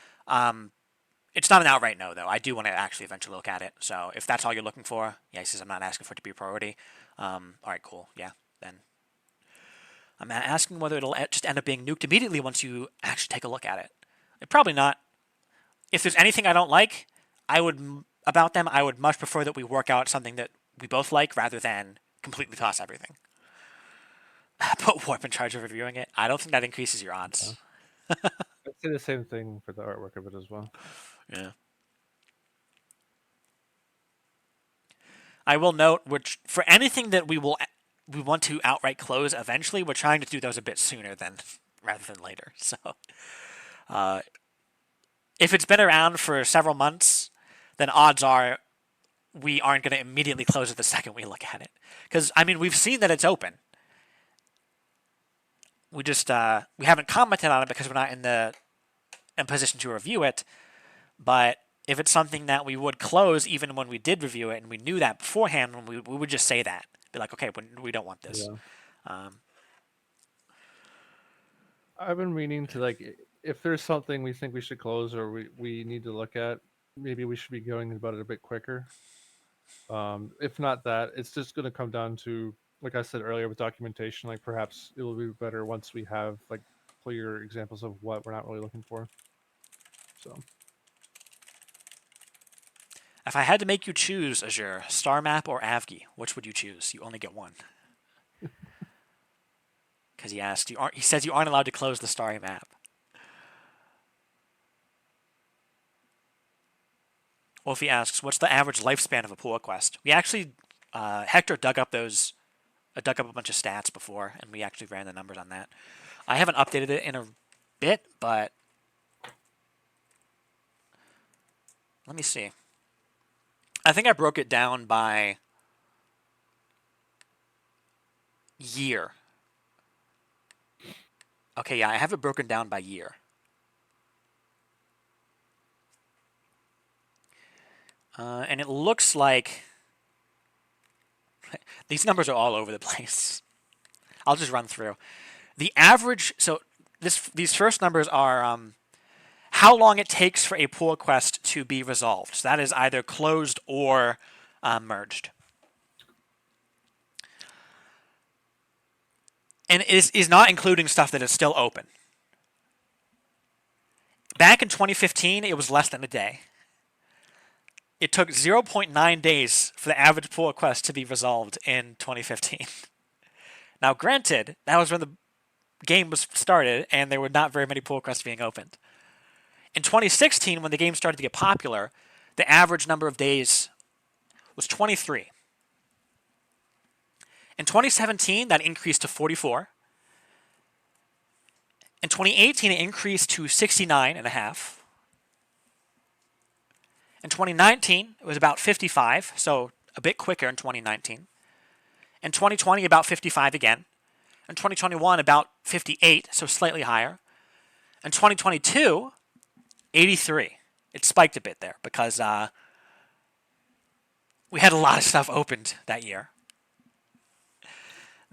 It's not an outright no, though. I do want to actually eventually look at it. So if that's all you're looking for, yeah, he says I'm not asking for it to be a priority. All right, cool. Yeah, then. I'm asking whether it'll just end up being nuked immediately once you actually take a look at it. Probably not. If there's anything I don't like, I would much prefer that we work out something that we both like rather than completely toss everything. Put Warp in charge of reviewing it. I don't think that increases your odds. I'd say the same thing for the artwork of it as well. Yeah. I will note, which for anything that we want to outright close eventually, we're trying to do those a bit sooner rather than later. So, if it's been around for several months, then odds are we aren't going to immediately close it the second we look at it. Because, I mean, we've seen that it's open. We just, we haven't commented on it because we're not in position to review it. But if it's something that we would close even when we did review it and we knew that beforehand, we would just say that. Be like, okay, we don't want this. Yeah. I've been meaning to if there's something we think we should close or we need to look at, maybe we should be going about it a bit quicker. If not that, it's just going to come down to, like I said earlier, with documentation. Like perhaps it will be better once we have like clear examples of what we're not really looking for. So If I had to make you choose, Azure, Star Map or Avgi, which would you choose? You only get one. Because he asked, he says you aren't allowed to close the Starry Map. Wolfie asks, what's the average lifespan of a pull request? We actually, Hector dug up a bunch of stats before, and we actually ran the numbers on that. I haven't updated it in a bit, but let me see. I think I broke it down by year. Okay, yeah, I have it broken down by year. And it looks like these numbers are all over the place. I'll just run through. The average, so these first numbers are how long it takes for a pull request to be resolved. So that is either closed or merged. And it is not including stuff that is still open. Back in 2015, it was less than a day. It took 0.9 days for the average pull request to be resolved in 2015. Now, granted, that was when the game was started and there were not very many pull requests being opened. In 2016, when the game started to get popular, the average number of days was 23. In 2017, that increased to 44. In 2018, it increased to 69 and a half. In 2019, it was about 55, so a bit quicker in 2019. In 2020, about 55 again. In 2021, about 58, so slightly higher. In 2022, 83. It spiked a bit there because we had a lot of stuff opened that year.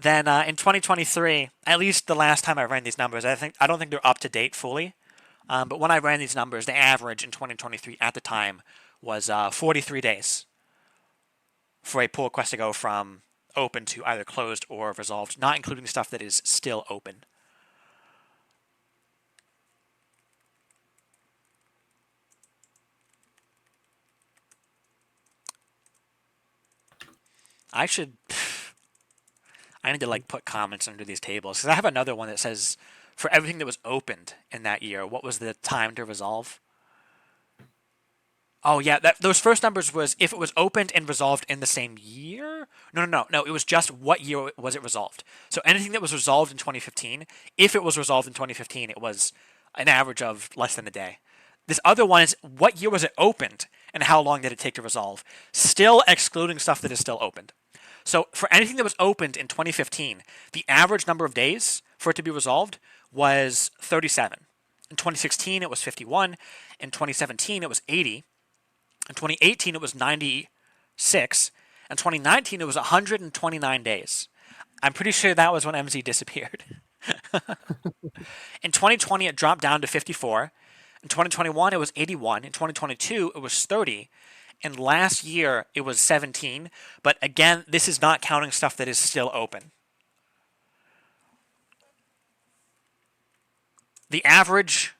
Then in 2023, at least the last time I ran these numbers, I don't think they're up to date fully. But when I ran these numbers, the average in 2023 at the time was 43 days for a pull request to go from open to either closed or resolved, not including stuff that is still open. I need to put comments under these tables because I have another one that says for everything that was opened in that year, what was the time to resolve? Oh yeah, those first numbers was if it was opened and resolved in the same year. No. It was just what year was it resolved. So anything that was resolved in 2015, if it was resolved in 2015, it was an average of less than a day. This other one is what year was it opened and how long did it take to resolve, still excluding stuff that is still opened. So for anything that was opened in 2015, the average number of days for it to be resolved was 37. In 2016, it was 51. In 2017, it was 80. In 2018, it was 96. In 2019, it was 129 days. I'm pretty sure that was when MZ disappeared. In 2020, it dropped down to 54. In 2021, it was 81. In 2022, it was 30. And last year, it was 17. But again, this is not counting stuff that is still open. The average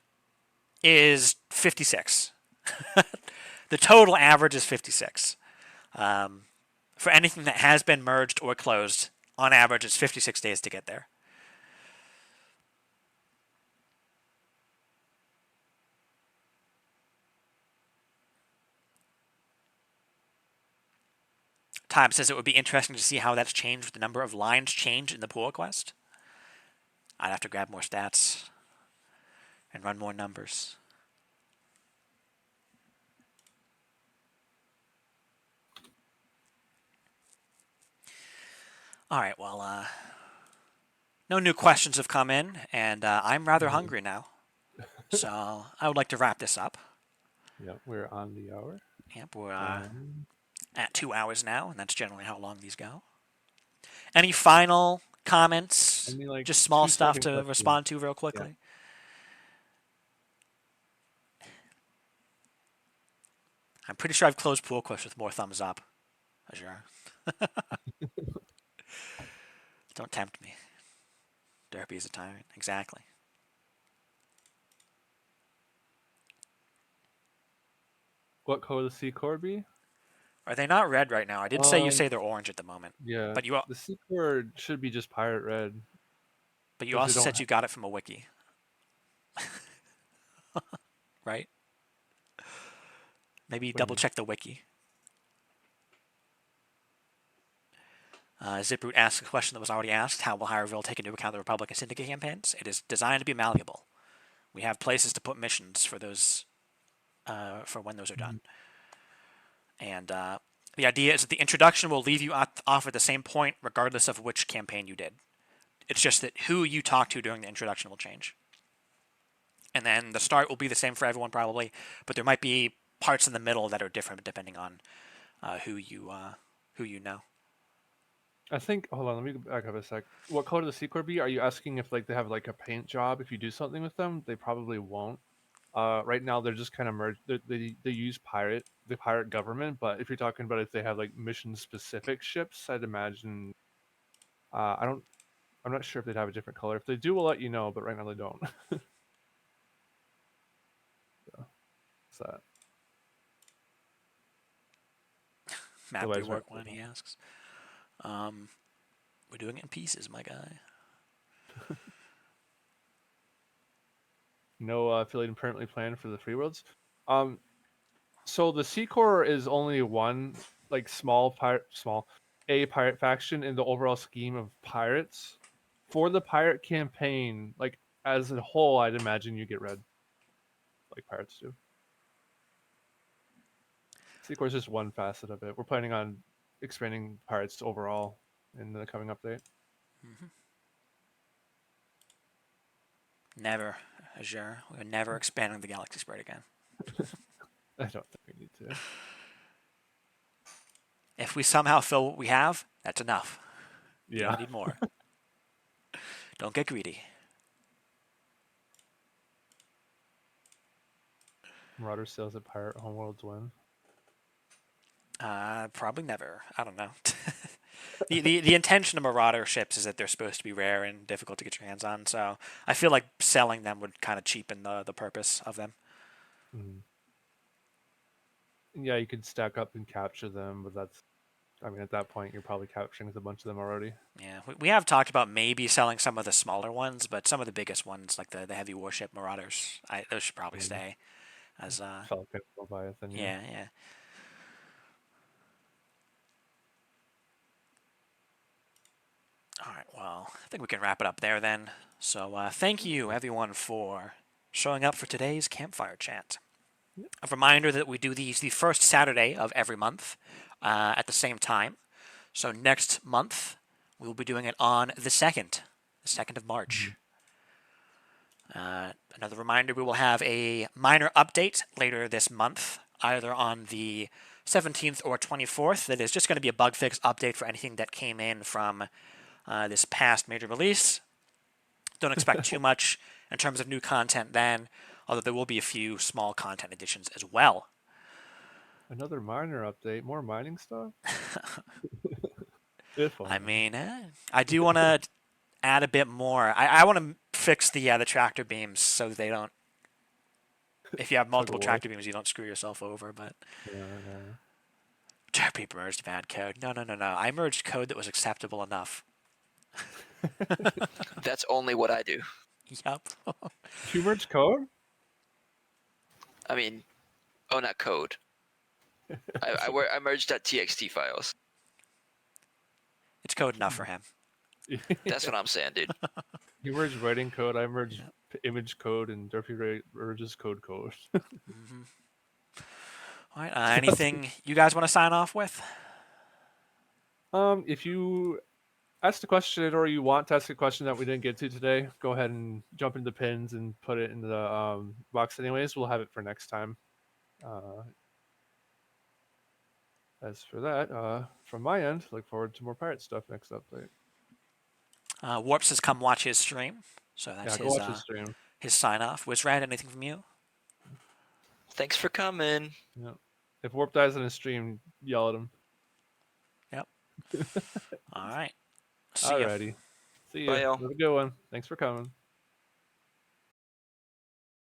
is 56. The total average is 56. For anything that has been merged or closed, on average, it's 56 days to get there. Time says it would be interesting to see how that's changed with the number of lines changed in the pull request. I'd have to grab more stats and run more numbers. All right, well, no new questions have come in, and I'm rather hungry now. So I would like to wrap this up. Yep, we're on the hour. Yep, we're at 2 hours now, and that's generally how long these go. Any final comments Just I mean, like, just small stuff 2 second to questions. respond to real quickly. I'm pretty sure I've closed pool quests with more thumbs up. Sure. Don't tempt me. Derpy is a tyrant. Exactly. What color the C core be? Are they not red right now? I did say you say they're orange at the moment. Yeah. But you the C core should be just pirate red. but you 'cause they also don't said you got it from a wiki. Right? Maybe What do you double mean? check the wiki. Ziproot asks a question that was already asked. How will Hyreville take into account the Republic and Syndicate campaigns? It is designed to be malleable. We have places to put missions for those, for when those are done. And the idea is that the introduction will leave you off at the same point, regardless of which campaign you did. It's just that who you talk to during the introduction will change. And then the start will be the same for everyone probably, but there might be parts in the middle that are different depending on who you know. I think. Hold on, let me back up a sec. What color the C core be? Are you asking if like they have like a paint job? If you do something with them, they probably won't. Right now they're just kind of merged. They use the pirate government, but if you're talking about if they have like mission specific ships, I'd imagine. I don't. I'm not sure if they'd have a different color. If they do, we'll let you know. But right now they don't. So, what's that? Map Otherwise, do work when he asks. We're doing it in pieces, my guy. No affiliate permanently planned for the free worlds. So the C core is only one like small pirate faction in the overall scheme of pirates. For the pirate campaign, like as a whole, I'd imagine you get red, like pirates do. C core is just one facet of it. We're planning on expanding pirates overall in the coming update. Never, Azure. We're never expanding the galaxy spread again. I don't think we need to. If we somehow fill what we have, that's enough. We Yeah. don't need more. Don't get greedy. Marauder sales at pirate homeworlds win. Probably never. I don't know. The intention of Marauder ships is that they're supposed to be rare and difficult to get your hands on, so I feel like selling them would kind of cheapen the purpose of them. Mm. Yeah, you could stack up and capture them, but that's, I mean, at that point, you're probably capturing a bunch of them already. Yeah, we have talked about maybe selling some of the smaller ones, but some of the biggest ones, like the heavy warship Marauders, those should probably stay. As Falcon, Leviathan, yeah, yeah. All right, well, I think we can wrap it up there then. So thank you, everyone, for showing up for today's Campfire Chat. A reminder that we do these the first Saturday of every month at the same time. So next month, we will be doing it on the 2nd of March. Another reminder, we will have a minor update later this month, either on the 17th or 24th. That is just going to be a bug fix update for anything that came in from this past major release. Don't expect too much in terms of new content then, although there will be a few small content additions as well. Another minor update, more mining stuff? I mean, I do want to add a bit more. I want to fix the tractor beams so that they don't. If you have multiple tractor beams, you don't screw yourself over. But Derpy merged bad code. No. I merged code that was acceptable enough. That's only what I do. Yup. You merge code? I mean, not code. I merged .txt files. It's code enough for him. That's what I'm saying, dude. You merge writing code, I merge image code, and Derpy merges code. Mm-hmm. All right. Anything you guys want to sign off with? If you asked a question or you want to ask a question that we didn't get to today, go ahead and jump into the pins and put it in the box anyways. We'll have it for next time. As for that, from my end, look forward to more pirate stuff next update. Warp says come watch his stream. So that's Yeah, go watch his stream. his sign off. Wizrad, anything from you? Thanks for coming. Yeah. If Warp dies in his stream, yell at him. Yep. All right. See ya. Alrighty. See you. Bye, y'all. Have a good one. Thanks for coming.